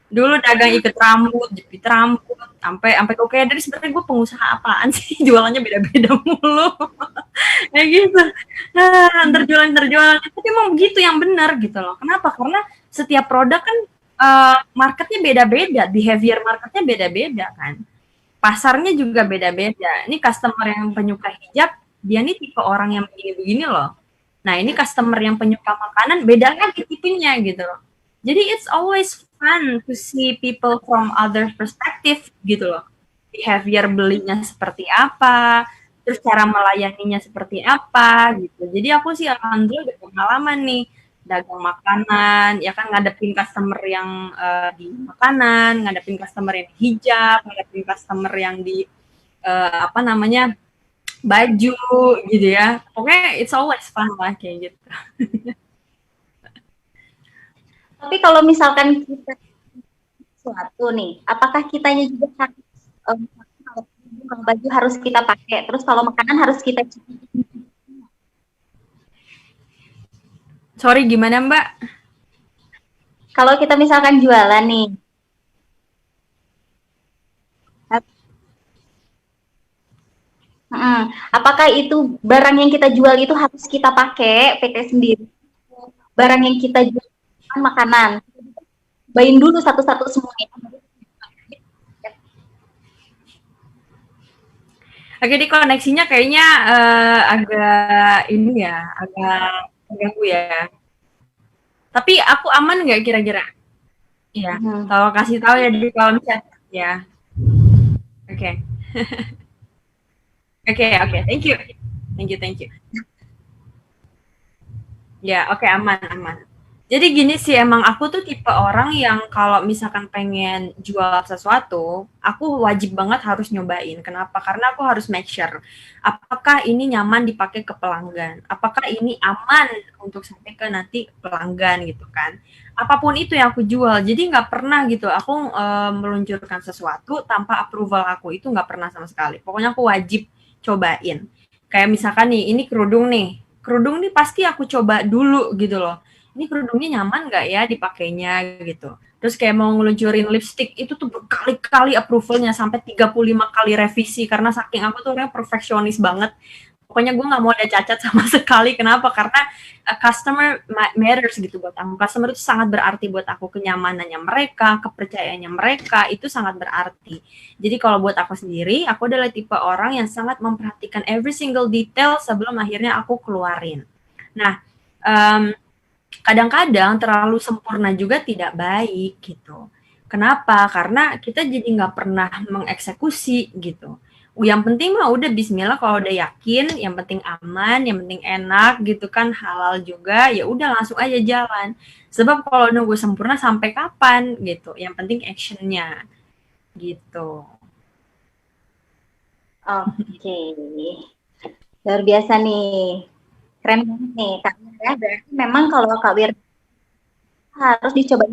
Dulu dagang ikat rambut, jepit rambut, sampai oke dari sebenarnya gue pengusaha apaan sih? Jualannya beda-beda mulu. Kayak gitu. Nah, terjualan. Tapi emang begitu yang benar gitu loh. Kenapa? Karena setiap produk kan marketnya beda-beda, behavior marketnya beda-beda kan. Pasarnya juga beda-beda. Ini customer yang penyuka hijab, dia nih tipe orang yang begini-begini loh. Nah, ini customer yang penyuka makanan, beda lagi tipenya gitu loh. Jadi it's always fun to see people from other perspective gitu loh. Behavior belinya seperti apa, terus cara melayaninya seperti apa gitu. Jadi aku sih alhamdulillah udah pengalaman nih dagang makanan, ya kan ngadepin customer yang di makanan, ngadepin customer yang di hijab, ngadepin customer yang di baju gitu ya. Pokoknya it's always fun lah kayak gitu. Tapi kalau misalkan kita sesuatu nih, apakah kitanya juga harus kalau baju harus kita pakai, terus kalau makanan harus kita cicipin? Sorry, gimana Mbak? Kalau kita misalkan jualan nih, apakah itu barang yang kita jual itu harus kita pakai sendiri? Barang yang kita jual makanan, bayin dulu satu-satu semuanya. Oke, di koneksinya kayaknya agak ini ya, agak ganggu ya. Tapi aku aman nggak kira-kira? Iya. Kalau kasih tahu ya di kolom chat ya. Oke. Oke. Thank you. Ya, oke, aman. Jadi gini sih, emang aku tuh tipe orang yang kalau misalkan pengen jual sesuatu, aku wajib banget harus nyobain. Kenapa? Karena aku harus make sure, apakah ini nyaman dipakai ke pelanggan, apakah ini aman untuk sampai ke nanti pelanggan gitu kan. Apapun itu yang aku jual, jadi nggak pernah gitu aku meluncurkan sesuatu tanpa approval aku, itu nggak pernah sama sekali. Pokoknya aku wajib cobain. Kayak misalkan nih, ini kerudung nih pasti aku coba dulu gitu loh, ini kerudungnya nyaman nggak ya dipakainya gitu. Terus kayak mau ngeluncurin lipstick itu tuh berkali-kali approvalnya sampai 35 kali revisi karena saking aku tuh orangnya perfeksionis banget. Pokoknya gue nggak mau ada cacat sama sekali. Kenapa? Karena customer matters gitu buat aku. Customer itu sangat berarti buat aku. Kenyamanannya mereka, kepercayaannya mereka itu sangat berarti. Jadi kalau buat aku sendiri, aku adalah tipe orang yang sangat memperhatikan every single detail sebelum akhirnya aku keluarin. Nah, kadang-kadang terlalu sempurna juga tidak baik gitu. Kenapa? Karena kita jadi nggak pernah mengeksekusi gitu. Yang penting mah udah Bismillah, kalau udah yakin, yang penting aman, yang penting enak gitu kan, halal juga, ya udah langsung aja jalan. Sebab kalau nunggu sempurna sampai kapan gitu? Yang penting actionnya gitu. Oke, luar biasa nih. Keren banget nih, Kak Wir ya. Berarti memang kalau Kak Wir harus dicoba.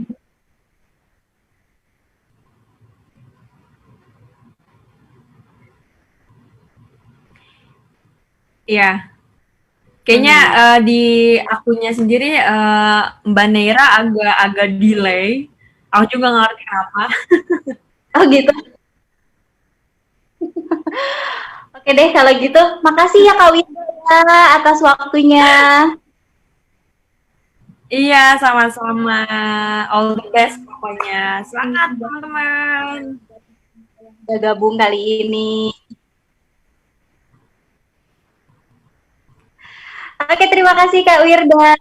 Iya, kayaknya di akunnya sendiri Mbak Neira agak delay. Aku juga nggak ngerti kenapa. Oh gitu. Oke deh kalau gitu. Makasih ya Kak Wir atas waktunya. Iya, sama-sama. All the best pokoknya. Semangat teman-teman. Udah gabung kali ini. Oke, terima kasih Kak Wirda.